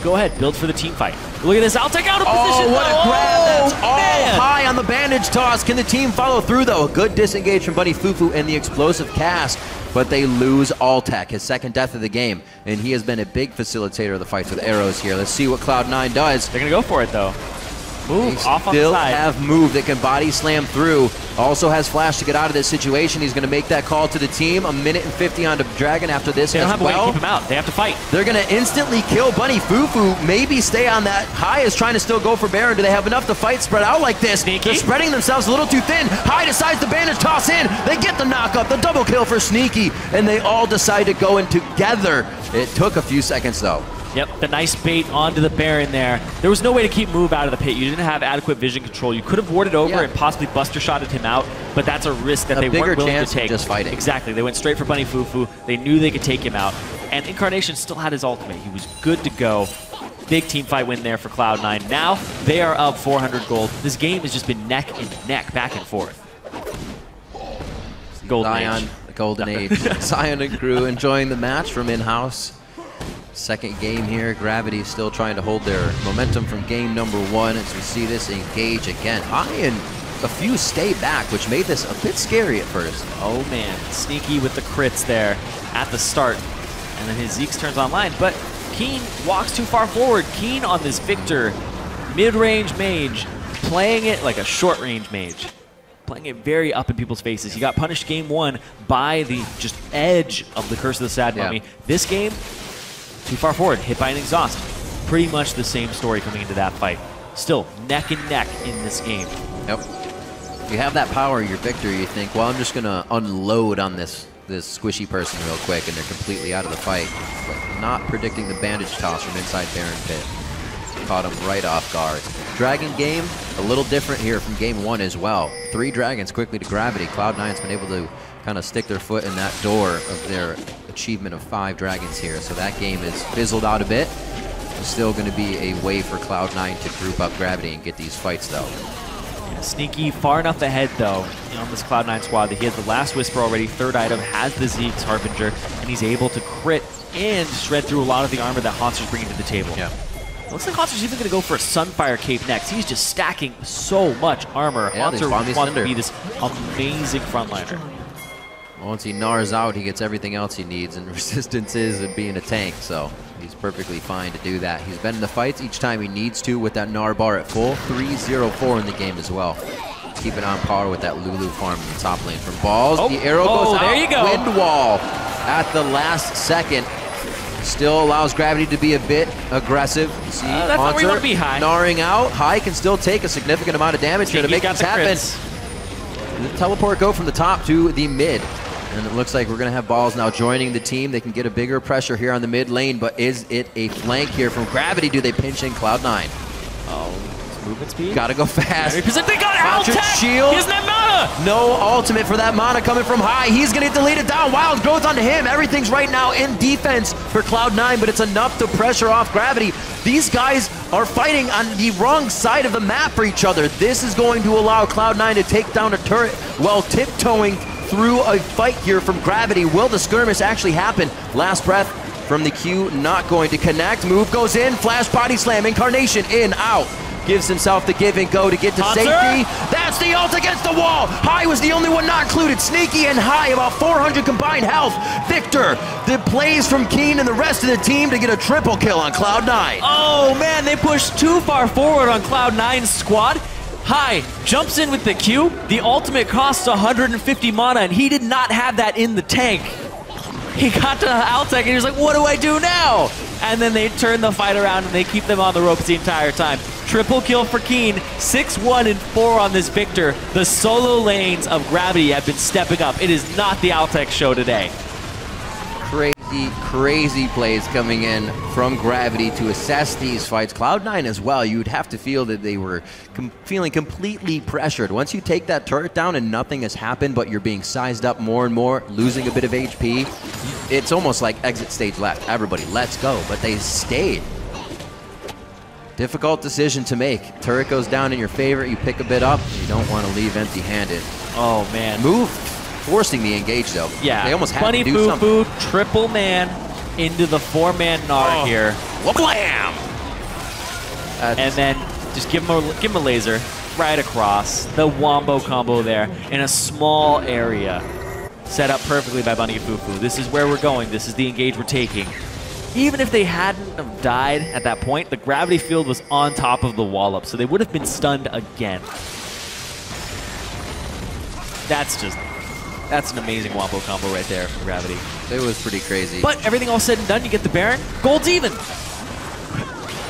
Go ahead, build for the team fight. Look at this, I'll take out a position. Oh, what a grab! That's all man. high on the bandage toss. Can the team follow through, though? A good disengage from Bunny Fufu and the explosive cast, but they lose Altec, his second death of the game, and he has been a big facilitator of the fights with arrows here. Let's see what Cloud9 does. They're going to go for it, though. Move off on the Still side. have move that can body slam through. Also has flash to get out of this situation. He's going to make that call to the team. A minute and 50 onto Dragon after this They don't as have a way to well. keep him out. They have to fight. They're going to instantly kill Bunny Fufu. Maybe stay on that. High is trying to still go for Baron. Do they have enough to fight spread out like this? Sneaky. They're spreading themselves a little too thin. High decides the bandage toss in. They get the knockup, the double kill for Sneaky, and they all decide to go in together. It took a few seconds, though. Yep, the nice bait onto the Baron there. There was no way to keep Move out of the pit. You didn't have adequate vision control. You could have warded over and possibly buster shotted him out, but that's a risk that they weren't willing to take. Just fighting. Exactly. They went straight for Bunny Fufu. They knew they could take him out. And Incarnation still had his ultimate. He was good to go. Big team fight win there for Cloud9. Now they are up 400 gold. This game has just been neck and neck, back and forth. Golden Zion, Age. the Golden Age. Zion and crew enjoying the match from in-house. Second game here. Gravity still trying to hold their momentum from game number 1 as we see this engage again. High and a few stay back, which made this a bit scary at first. Oh man, Sneaky with the crits there at the start. And then his Zeke's turns online, but Keen walks too far forward. Keen on this Victor, mid-range mage, playing it like a short-range mage. Playing it very up in people's faces. He got punished game 1 by the just edge of the Curse of the Sad Mummy. This game, too far forward, hit by an exhaust. Pretty much the same story coming into that fight. Still neck and neck in this game. Yep. You have that power, your Victor, you think, well, I'm just going to unload on this squishy person real quick, and they're completely out of the fight. But not predicting the bandage toss from inside Baron Pit. Caught him right off guard. Dragon game, a little different here from game 1 as well. 3 dragons quickly to Gravity. Cloud9's been able to kind of stick their foot in that door of their achievement of 5 dragons here. So that game is fizzled out a bit. It's still going to be a way for Cloud9 to group up Gravity and get these fights, though. Yeah, Sneaky far enough ahead, though, on this Cloud9 squad that he has the last Whisper already, 3rd item, has the Zeke's Harbinger, and he's able to crit and shred through a lot of the armor that Hanser's bringing to the table. Yeah. Looks like Hanser's even going to go for a Sunfire Cape next. He's just stacking so much armor. Yeah, Hanser wants to be this amazing frontliner. Once he gnars out, he gets everything else he needs, and resistance is being a tank, so he's perfectly fine to do that. He's been in the fights each time he needs to with that gnar bar at full. 3-0-4 in the game as well. Keeping on par with that Lulu farm in the top lane from Balls. The arrow goes out. There you go. Wind wall at the last second. Still allows Gravity to be a bit aggressive. See, that's not where you want to be, High. Gnarring out. High can still take a significant amount of damage here to make this happen. The teleport go from the top to the mid. And it looks like we're going to have Balls now joining the team. They can get a bigger pressure here on the mid lane, but is it a flank here from Gravity? Do they pinch in Cloud9? Oh, movement speed? Gotta go fast. They got Altec! Shield. He doesn't have mana! No ultimate for that mana coming from High. He's going to get deleted down. Wild growth onto him. Everything's right now in defense for Cloud9, but it's enough to pressure off Gravity. These guys are fighting on the wrong side of the map for each other. This is going to allow Cloud9 to take down a turret while tiptoeing through a fight here from Gravity. Will the skirmish actually happen? Last breath from the Q, not going to connect. Move goes in, flash body slam, Incarnation in, out. gives himself the give and go to get to safety. That's the ult against the wall. High was the only one not included. Sneaky and High, about 400 combined health. Victor, the plays from Keen and the rest of the team to get a triple kill on Cloud9. Oh man, they pushed too far forward on Cloud9's squad. High jumps in with the Q. The ultimate costs 150 mana, and he did not have that in the tank. He got to Altec, and he was like, what do I do now? And then they turn the fight around, and they keep them on the ropes the entire time. Triple kill for Keen, 6-1 and 4 on this Victor. The solo lanes of Gravity have been stepping up. It is not the Altec show today. Crazy plays coming in from Gravity to assess these fights. Cloud9 as well, you'd have to feel that they were feeling completely pressured. Once you take that turret down and nothing has happened, but you're being sized up more and more, losing a bit of HP, it's almost like exit stage left. Everybody, let's go. But they stayed. Difficult decision to make. Turret goes down in your favor, you pick a bit up, you don't want to leave empty-handed. Oh, man. Move. Forcing the engage, though. Yeah, they almost had Bunny to do something. triple man into the 4-man Gnar here. Wha-blam! And then just give him a laser right across. The wombo combo there in a small area. Set up perfectly by Bunny Fufu. This is where we're going. This is the engage we're taking. Even if they hadn't have died at that point, the gravity field was on top of the wallop, so they would have been stunned again. That's an amazing wombo combo right there from Gravity. It was pretty crazy. But everything all said and done, you get the Baron. Gold's even.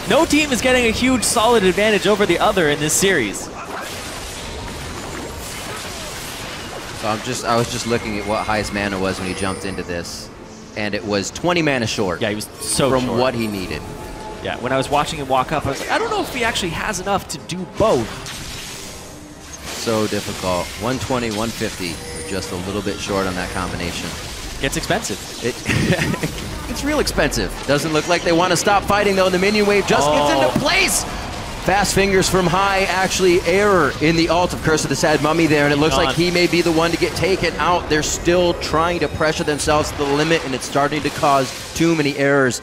No team is getting a huge solid advantage over the other in this series. So I was just looking at what highest mana was when he jumped into this, and it was 20 mana short. Yeah, he was so from short. what he needed. Yeah, when I was watching him walk up, I was like, I don't know if he actually has enough to do both. So difficult. 120, 150. Just a little bit short on that combination. It's expensive. It's real expensive. Doesn't look like they want to stop fighting, though. The minion wave just gets into place. Fast fingers from High, actually error in the ult of Curse of the Sad Mummy there, and it looks like he may be the one to get taken out. They're still trying to pressure themselves to the limit, and it's starting to cause too many errors.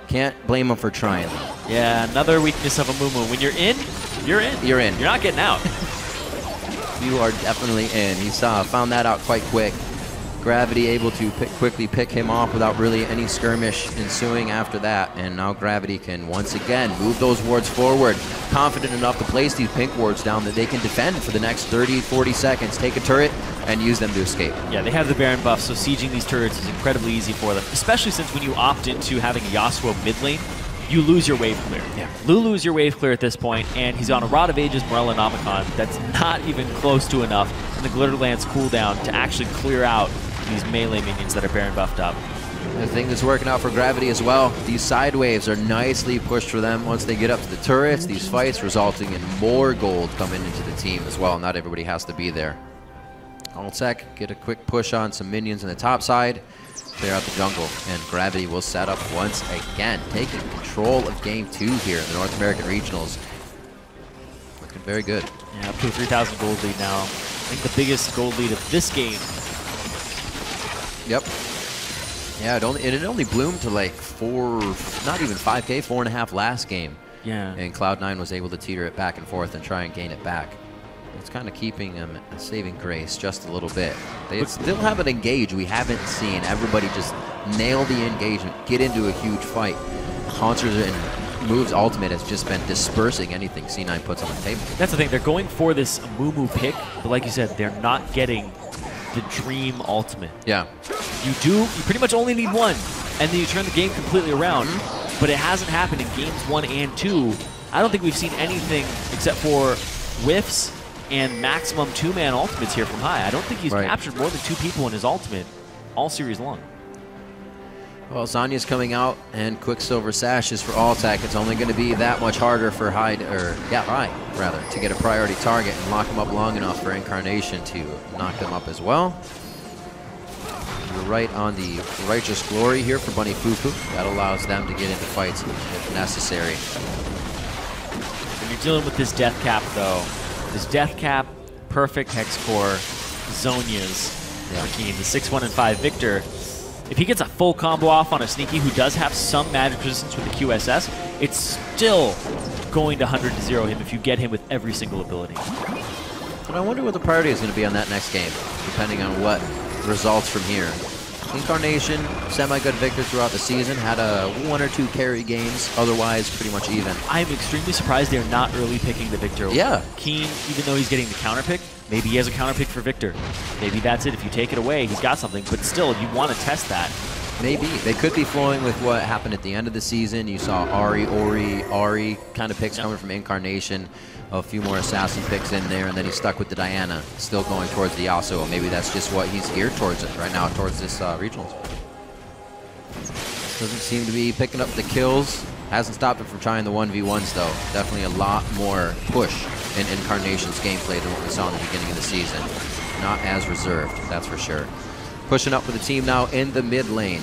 Can't blame them for trying. Yeah, another weakness of a Mumu. When you're in, you're in. You're in. You're not getting out. You are definitely in. He found that out quite quick. Gravity able to quickly pick him off without really any skirmish ensuing after that. And now Gravity can once again move those wards forward. Confident enough to place these pink wards down that they can defend for the next 30, 40 seconds. Take a turret and use them to escape. Yeah, they have the Baron buff, so sieging these turrets is incredibly easy for them. Especially since when you opt into having Yasuo mid lane, you lose your wave clear. Yeah. Lulu is your wave clear at this point, and he's on a Rod of Ages Morellonomicon that's not even close to enough in the Glitterlands cooldown to actually clear out these melee minions that are Baron buffed up. I think this is working out for Gravity as well. These side waves are nicely pushed for them once they get up to the turrets. These fights resulting in more gold coming into the team as well. Not everybody has to be there. Altec get a quick push on some minions on the top side. Clear out the jungle, and Gravity will set up once again, taking control of Game 2 here in the North American Regionals. Looking very good. Yeah, up to a 3,000 gold lead now. I think the biggest gold lead of this game. Yep. Yeah, it only bloomed to like 4, not even 5K, 4.5 last game. Yeah. And Cloud9 was able to teeter it back and forth and try and gain it back. It's kind of keeping them a saving grace just a little bit. They still have an engage we haven't seen. Everybody just nail the engagement, get into a huge fight. Haunter's and Move's ultimate has just been dispersing anything C9 puts on the table. That's the thing. They're going for this Mumu pick, but like you said, they're not getting the Dream ultimate. Yeah. You pretty much only need one, and then you turn the game completely around. But it hasn't happened in games 1 and 2. I don't think we've seen anything except for whiffs and maximum 2-man ultimates here from High. I don't think he's captured more than 2 people in his ultimate all series long. Well, Zanya's coming out, and Quicksilver Sash is for Altec. It's only going to be that much harder for High, to get a priority target and lock him up long enough for Incarnation to knock them up as well. You're right on the Righteous Glory here for Bunny Fufu. That allows them to get into fights if necessary. When you're dealing with this death cap, though, this death cap, perfect hex core, Zonia's for Keen, the 6-1 and 5 Victor. If he gets a full combo off on a Sneaky who does have some magic resistance with the QSS, it's still going to 100-0 him if you get him with every single ability. And I wonder what the priority is going to be on that next game, depending on what results from here. Incarnation, semi-good Victor throughout the season, had 1 or 2 carry games, otherwise pretty much even. I'm extremely surprised they're not early picking the Victor. Yeah. Keen, even though he's getting the counter pick, maybe he has a counter pick for Victor. Maybe that's it. If you take it away, he's got something, but still, you want to test that. Maybe. They could be flowing with what happened at the end of the season. You saw Ari kind of picks coming from Incarnation, a few more assassin picks in there, and then he's stuck with the Diana, still going towards the Yasuo. Maybe that's just what he's geared towards it right now, towards this regionals. Doesn't seem to be picking up the kills. Hasn't stopped him from trying the 1v1s though. Definitely a lot more push in Incarnation's gameplay than what we saw in the beginning of the season. Not as reserved, that's for sure. Pushing up with the team now in the mid lane.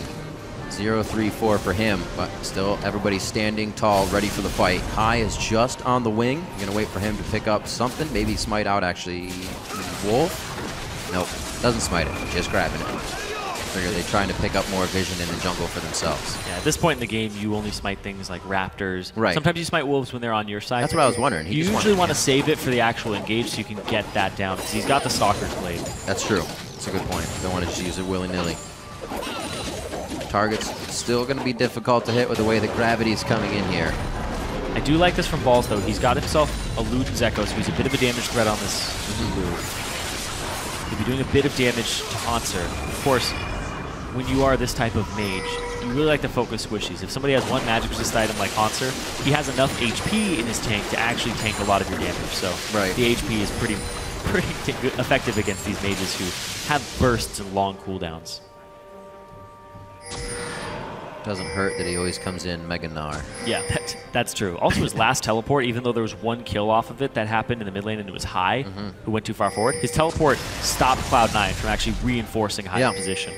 0-3-4 for him, but still everybody's standing tall, ready for the fight. Hai is just on the wing. You're gonna wait for him to pick up something. Maybe smite out actually. Wolf? Nope, doesn't smite it, just grabbing it. Figure they're trying to pick up more vision in the jungle for themselves. Yeah, at this point in the game, you only smite things like raptors. Right. Sometimes you smite wolves when they're on your side. That's what I was wondering. You usually want to save it for the actual engage so you can get that down, because he's got the Stalker's Blade. That's true. That's a good point. Don't want to just use it willy-nilly. Target's still going to be difficult to hit with the way the gravity's coming in here. I do like this from Balls, though. He's got himself a Luden's Echo, so he's a bit of a damage threat on this Lulu. He'll be doing a bit of damage to Hanser. Of course, when you are this type of mage, you really like to focus squishies. If somebody has one magic resist item like Hanser, he has enough HP in his tank to actually tank a lot of your damage. So the HP is pretty effective against these mages who have bursts and long cooldowns. Doesn't hurt that he always comes in Mega Gnar. Yeah, that's true. Also, his last teleport, even though there was 1 kill off of it that happened in the mid lane and it was Hai who went too far forward, his teleport stopped Cloud9 from actually reinforcing Hai's position.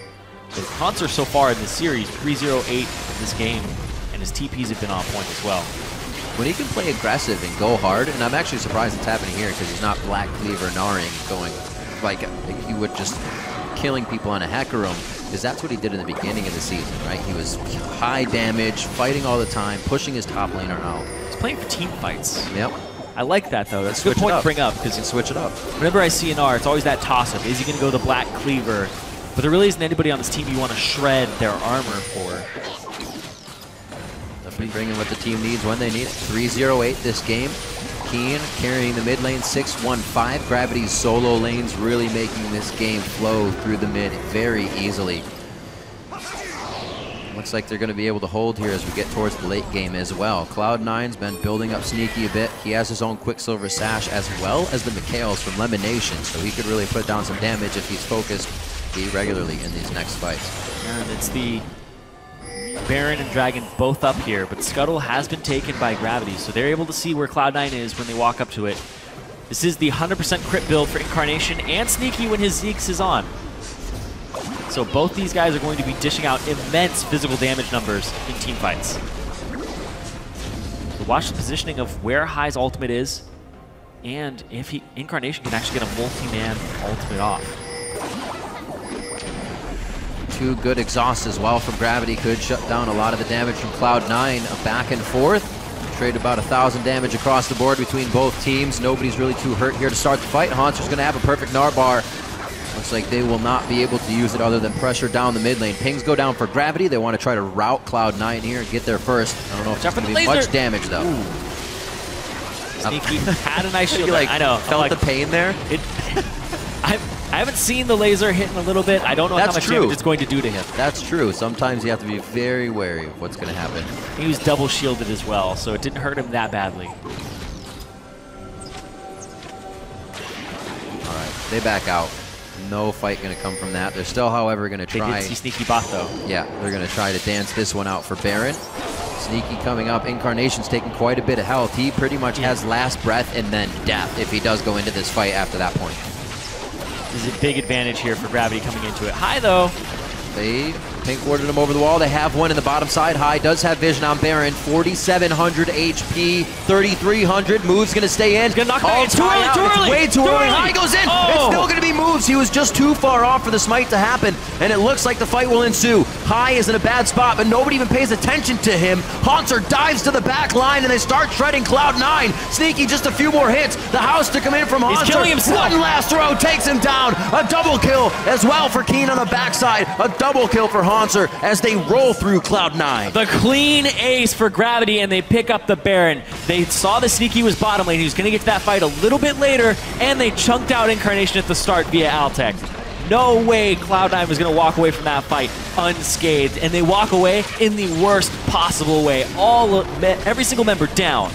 But Hanser so far in this series, 3-0-8 in this game, and his TPs have been on point as well. When he can play aggressive and go hard, and I'm actually surprised it's happening here because he's not Black Cleaver Naring going like he would just killing people on a hacker room, is that's what he did in the beginning of the season, right? He was high damage, fighting all the time, pushing his top laner out. He's playing for team fights. Yep. I like that, though. That's a good point to bring up, because switch it up. Whenever I see an R, it's always that toss-up. Is he going to go the Black Cleaver? But there really isn't anybody on this team you want to shred their armor for. Definitely bringing what the team needs when they need it. 3-0-8 this game. Keen carrying the mid lane, 6-1-5. Gravity's solo lanes really making this game flow through the mid very easily. Looks like they're going to be able to hold here as we get towards the late game as well. Cloud9's been building up Sneaky a bit. He has his own Quicksilver Sash as well as the Mikhails from Lemonation, so he could really put down some damage if he's focused regularly in these next fights. And it's the Baron and Dragon both up here, but Scuttle has been taken by Gravity, so they're able to see where Cloud9 is when they walk up to it. This is the 100% crit build for Incarnation and Sneaky when his Zeke's is on. So both these guys are going to be dishing out immense physical damage numbers in team fights. So watch the positioning of where Hai's ultimate is, and if Incarnation can actually get a multi-man ultimate off. 2 good exhausts as well from Gravity could shut down a lot of the damage from Cloud9. A back and forth. Trade about 1,000 damage across the board between both teams. Nobody's really too hurt here to start the fight. Hanser's going to have a perfect Gnar bar. Looks like they will not be able to use it other than pressure down the mid lane. Pings go down for Gravity. They want to try to route Cloud9 here and get there first. I don't know if it's going to be much damage, though. Ooh. Sneaky had a nice shield. Like, I know. Felt like the pain there? I haven't seen the laser hitting a little bit. I don't know how much damage it's going to do to him. That's true. Sometimes you have to be very wary of what's going to happen. He was double shielded as well, so it didn't hurt him that badly. All right, they back out. No fight going to come from that. They're still, however, going to try. They did see Sneaky bot, though. Yeah, they're going to try to dance this one out for Baron. Sneaky coming up. Incarnation's taking quite a bit of health. He pretty much has last breath and then death if he does go into this fight after that point. This is a big advantage here for Gravity coming into it. Hai, though. They pink warded him over the wall. They have one in the bottom side. Hai does have vision on Baron. 4,700 HP, 3,300. Move's going to stay in. He's going to knock back. It's too early, too early. Way too early. Hai goes in. Oh. It's still going to be moves. He was just too far off for the smite to happen, and it looks like the fight will ensue. High is in a bad spot, but nobody even pays attention to him. Haunter dives to the back line, and they start shredding Cloud9. Sneaky, just a few more hits. The house to come in from Haunter. He's killing himself. One last throw takes him down. A double kill as well for Keen on the backside. A double kill for Haunter as they roll through Cloud9. The clean ace for Gravity, and they pick up the Baron. They saw the Sneaky was bottom lane. He was going to get to that fight a little bit later, and they chunked out Incarnation at the start via Altec. No way Cloud9 was going to walk away from that fight unscathed, and they walk away in the worst possible way. Every single member down.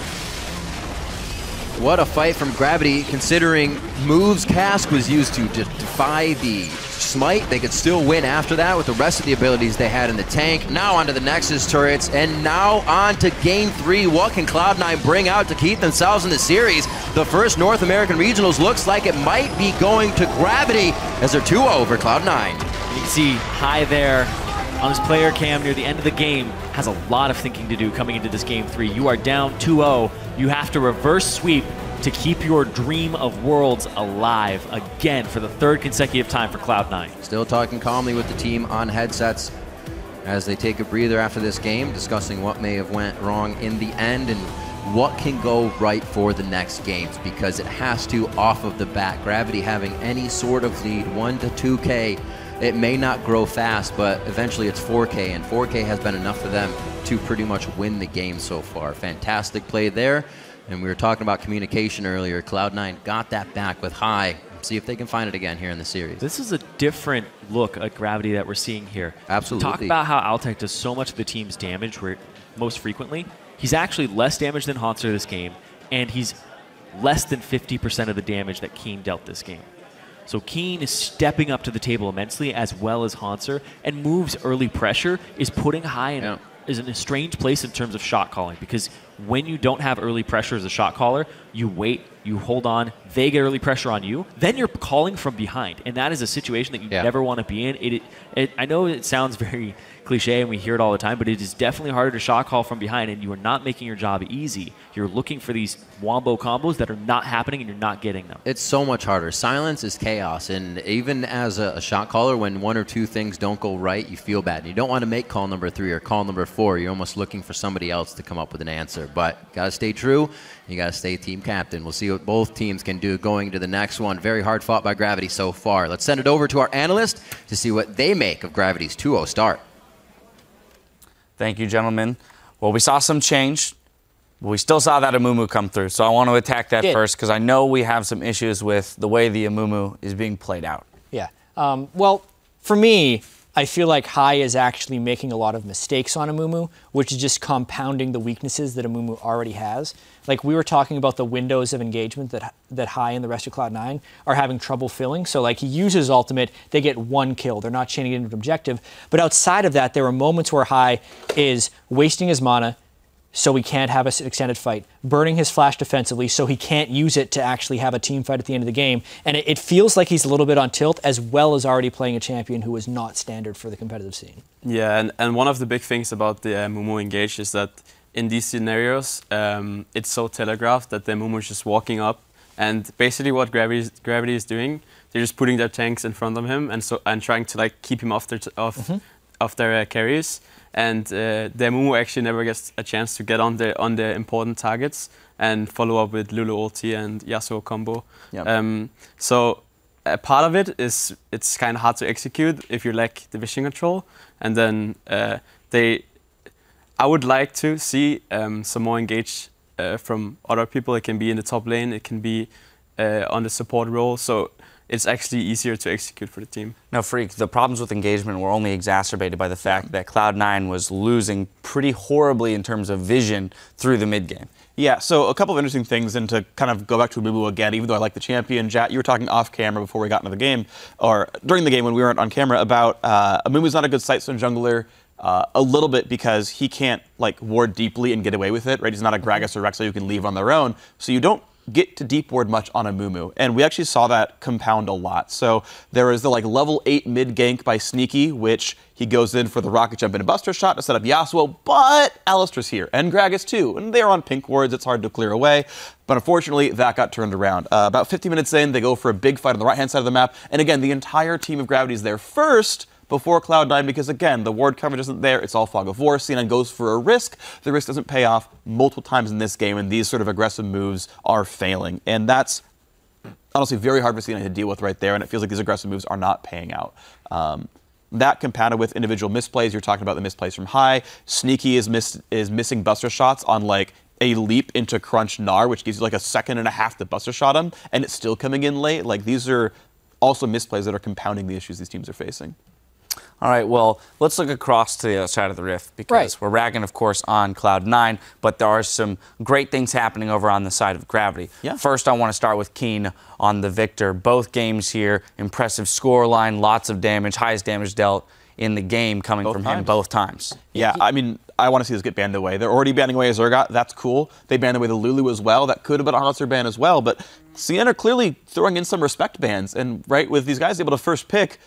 What a fight from Gravity, considering Move's cask was used to defy the smite. They could still win after that with the rest of the abilities they had in the tank. Now onto the Nexus turrets, and now on to Game 3. What can Cloud9 bring out to keep themselves in the series? The first North American Regionals looks like it might be going to Gravity as they're 2-0 over Cloud9. You can see High there on his player cam near the end of the game has a lot of thinking to do coming into this Game 3. You are down 2-0. You have to reverse sweep to keep your dream of Worlds alive again for the third consecutive time for Cloud9. Still talking calmly with the team on headsets as they take a breather after this game, discussing what may have went wrong in the end and what can go right for the next games, because it has to off of the bat. Gravity having any sort of lead, 1 to 2K, it may not grow fast, but eventually it's 4K, and 4K has been enough for them to pretty much win the game so far. Fantastic play there. And we were talking about communication earlier. Cloud9 got that back with High. See if they can find it again here in the series. This is a different look at Gravity that we're seeing here. Absolutely. Talk about how Altec does so much of the team's damage where most frequently. He's actually less damage than Haunter this game, and he's less than 50% of the damage that Keen dealt this game. So Keen is stepping up to the table immensely, as well as Haunter, and Move's early pressure is putting High in is in a strange place in terms of shot calling, because when you don't have early pressure as a shot caller, you wait, you hold on, they get early pressure on you, then you're calling from behind, and that is a situation that you never want to be in. I know it sounds very cliche and we hear it all the time, but it is definitely harder to shot call from behind, and you are not making your job easy. You're looking for these wombo combos that are not happening, and you're not getting them. It's so much harder. Silence is chaos, and even as a shot caller, when 1 or 2 things don't go right, you feel bad. And you don't want to make call number 3 or call number 4. You're almost looking for somebody else to come up with an answer. But got to stay true. You got to stay team captain. We'll see what both teams can do going to the next one. Very hard fought by Gravity so far. Let's send it over to our analyst to see what they make of Gravity's 2-0 start. Thank you, gentlemen. Well, we saw some change, but we still saw that Amumu come through. So I want to attack that first, because I know we have some issues with the way the Amumu is being played out. Yeah. Well, for me, I feel like High is actually making a lot of mistakes on Amumu, which is just compounding the weaknesses that Amumu already has. Like we were talking about the windows of engagement that High and the rest of Cloud9 are having trouble filling. So like he uses ultimate, they get 1 kill. They're not chaining it into an objective. But outside of that, there are moments where High is wasting his mana so he can't have an extended fight, burning his flash defensively so he can't use it to actually have a team fight at the end of the game. And it feels like he's a little bit on tilt, as well as already playing a champion who is not standard for the competitive scene. Yeah, and one of the big things about the Mumu engage is that in these scenarios, it's so telegraphed that the Mumu is just walking up, and basically what Gravity is doing, they're just putting their tanks in front of him and trying to like keep him off their carries. And the Mumu actually never gets a chance to get on the important targets and follow up with Lulu ulti and Yasuo combo. Yep. So part of it is it's kind of hard to execute if you lack the vision control. And then I would like to see some more engage from other people. It can be in the top lane, it can be on the support role. So it's actually easier to execute for the team. Now, Freak, the problems with engagement were only exacerbated by the fact that Cloud9 was losing pretty horribly in terms of vision through the mid game. Yeah, so a couple of interesting things, and to kind of go back to Amumu again, even though I like the champion, Jat, you were talking off camera before we got into the game, or during the game when we weren't on camera, about Amumu's not a good Sightstone jungler, a little bit because he can't like ward deeply and get away with it, right? He's not a Gragas or Rek'Sai who can leave on their own, so you don't get to deep ward much on Amumu, and we actually saw that compound a lot. So there was the like level 8 mid gank by Sneaky, which he goes in for the rocket jump and a buster shot to set up Yasuo, but Alistar's here, and Gragas too, and they're on pink wards, it's hard to clear away, but unfortunately that got turned around. About 50 minutes in, they go for a big fight on the right-hand side of the map, and again, the entire team of Gravity is there first, before Cloud9, because again, the ward coverage isn't there, it's all fog of war. C9 goes for a risk, the risk doesn't pay off multiple times in this game, and these sort of aggressive moves are failing. And that's honestly very hard for C9 to deal with right there, and it feels like these aggressive moves are not paying out. That compounded with individual misplays, you're talking about the misplays from high. Sneaky is missing buster shots on like a leap into crunch Gnar, which gives you like a second and a half to buster shot him, and it's still coming in late. Like these are also misplays that are compounding the issues these teams are facing. All right, well, let's look across to the other side of the rift, because we're ragging, of course, on Cloud9, but there are some great things happening over on the side of Gravity. Yeah. First, I want to start with Keen on the Victor. Both games here, impressive scoreline, lots of damage, highest damage dealt in the game coming from him both times. Yeah, I mean, I want to see this get banned away. They're already banning away Zergot. That's cool. They banned away the Lulu as well. That could have been a Hostler ban as well, but CN are clearly throwing in some respect bans, and right, with these guys able to first pick,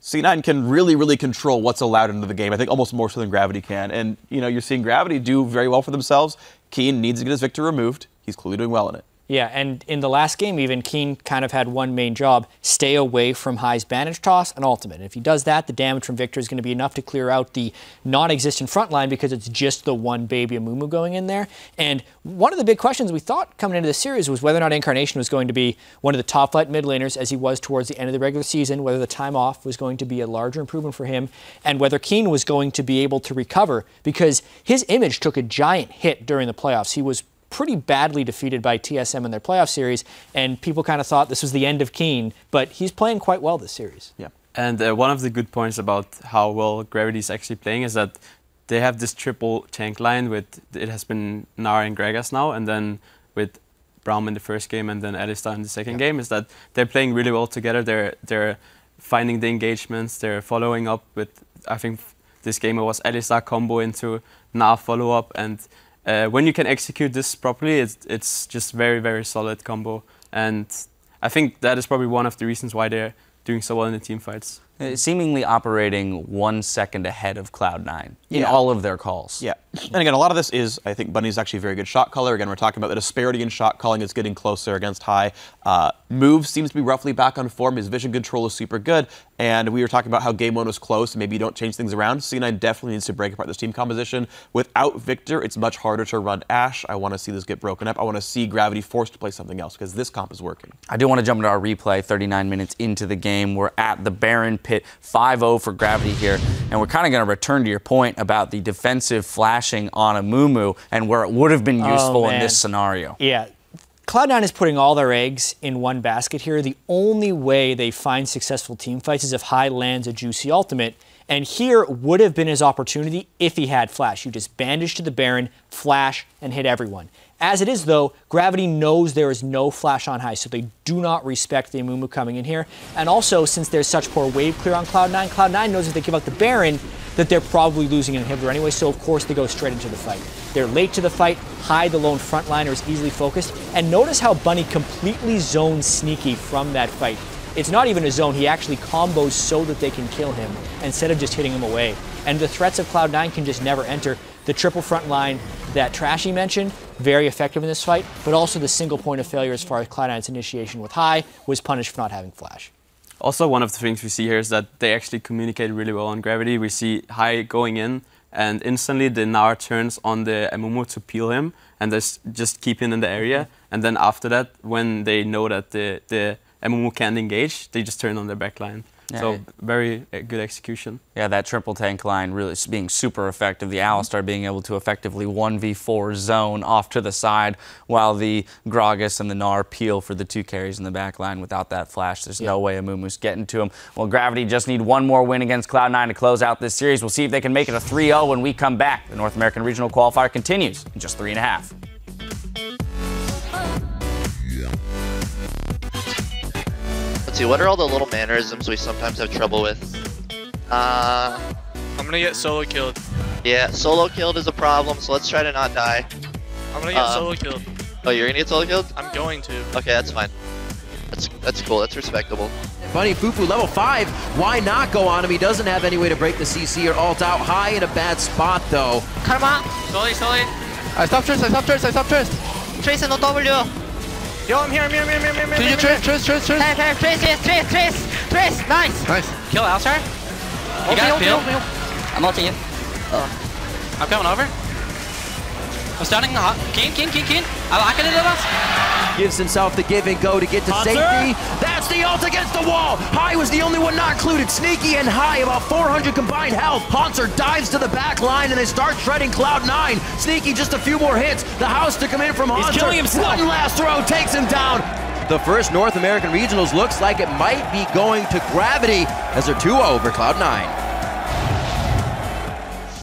C9 can really, really control what's allowed into the game. I think almost more so than Gravity can. And, you know, you're seeing Gravity do very well for themselves. Keen needs to get his Victor removed. He's clearly doing well in it. Yeah, and in the last game even, Keen kind of had one main job, stay away from High's Bandage Toss and Ultimate. And if he does that, the damage from Victor is going to be enough to clear out the non-existent front line because it's just the one baby Amumu going in there. And one of the big questions we thought coming into the series was whether or not Incarnation was going to be one of the top flight mid laners as he was towards the end of the regular season, whether the time off was going to be a larger improvement for him, and whether Keen was going to be able to recover because his image took a giant hit during the playoffs. He was pretty badly defeated by TSM in their playoff series, and people kind of thought this was the end of Keen, but he's playing quite well this series. Yeah. And one of the good points about how well Gravity is actually playing is that they have this triple tank line with, it has been Gnar and Gragas now, and then with Braum in the first game and then Alistar in the second game, is that they're playing really well together. They're finding the engagements, they're following up with, I think this game it was Alistar combo into Gnar follow-up, and when you can execute this properly, it's just very, very solid combo. And I think that is probably one of the reasons why they're doing so well in the team fights. Seemingly operating 1 second ahead of Cloud9 in all of their calls. Yeah. And again, a lot of this is, I think Bunny's actually a very good shot caller. Again, we're talking about the disparity in shot calling is getting closer against High. Move seems to be roughly back on form. His vision control is super good. And we were talking about how game 1 was close and maybe you don't change things around. C9 definitely needs to break apart this team composition. Without Victor, it's much harder to run Ashe. I want to see this get broken up. I want to see Gravity forced to play something else because this comp is working. I do want to jump into our replay 39 minutes into the game. We're at the Baron pit, 5-0 for Gravity here. And we're kind of going to return to your point about the defensive flashing on Amumu and where it would have been useful in this scenario. Yeah. Cloud9 is putting all their eggs in one basket here. The only way they find successful team fights is if High lands a juicy ultimate. And here would have been his opportunity if he had flash. You just bandage to the Baron, flash, and hit everyone. As it is, though, Gravity knows there is no flash on High, so they do not respect the Amumu coming in here. And also, since there's such poor wave clear on Cloud9, Cloud9 knows if they give out the Baron, that they're probably losing an inhibitor anyway, so of course they go straight into the fight. They're late to the fight, High, the lone frontliner, is easily focused, and notice how Bunny completely zones Sneaky from that fight. It's not even a zone, he actually combos so that they can kill him, instead of just hitting him away. And the threats of Cloud9 can just never enter. The triple front line that Trashy mentioned, very effective in this fight, but also the single point of failure as far as Cloud9's initiation with High was punished for not having flash. Also, one of the things we see here is that they actually communicate really well on Gravity. We see High going in, and instantly the Gnar turns on the Amumu to peel him, and they just keep him in the area. And then after that, when they know that the Amumu can't engage, they just turn on their backline. Yeah, so very good execution. Yeah, that triple tank line really being super effective. The Alistar being able to effectively 1v4 zone off to the side while the Gragas and the Gnar peel for the 2 carries in the back line. Without that flash, there's no way Amumu's getting to him. Well, Gravity just need one more win against Cloud9 to close out this series. We'll see if they can make it a 3-0 when we come back. The North American Regional Qualifier continues in just 3.5. Let's see, what are all the little mannerisms we sometimes have trouble with? I'm gonna get solo killed. Yeah, solo killed is a problem, so let's try to not die. I'm gonna get solo killed. Oh, you're gonna get solo killed? I'm going to. Okay, that's fine. That's cool. That's respectable. Bunny Fufu, level 5. Why not go on him? He doesn't have any way to break the CC or ult out. High in a bad spot, though. Karma. Slowly. I stopped Trace. Trace and no W. Yo, I'm here. Can you Trace? Trace. Nice. Kill Alstar. You got Bill. I'm ulting you. I'm coming over. I'm stunning. Keen. I like it. Gives himself the give and go to get to safety. That's the ult against the wall. High was the only one not included. Sneaky and High, about 400 combined health. Haunter dives to the back line and they start shredding Cloud9. Sneaky just a few more hits. The house to come in from Haunter. He's killing himself. One last throw takes him down. The first North American Regionals looks like it might be going to Gravity as they're 2-0 over Cloud9.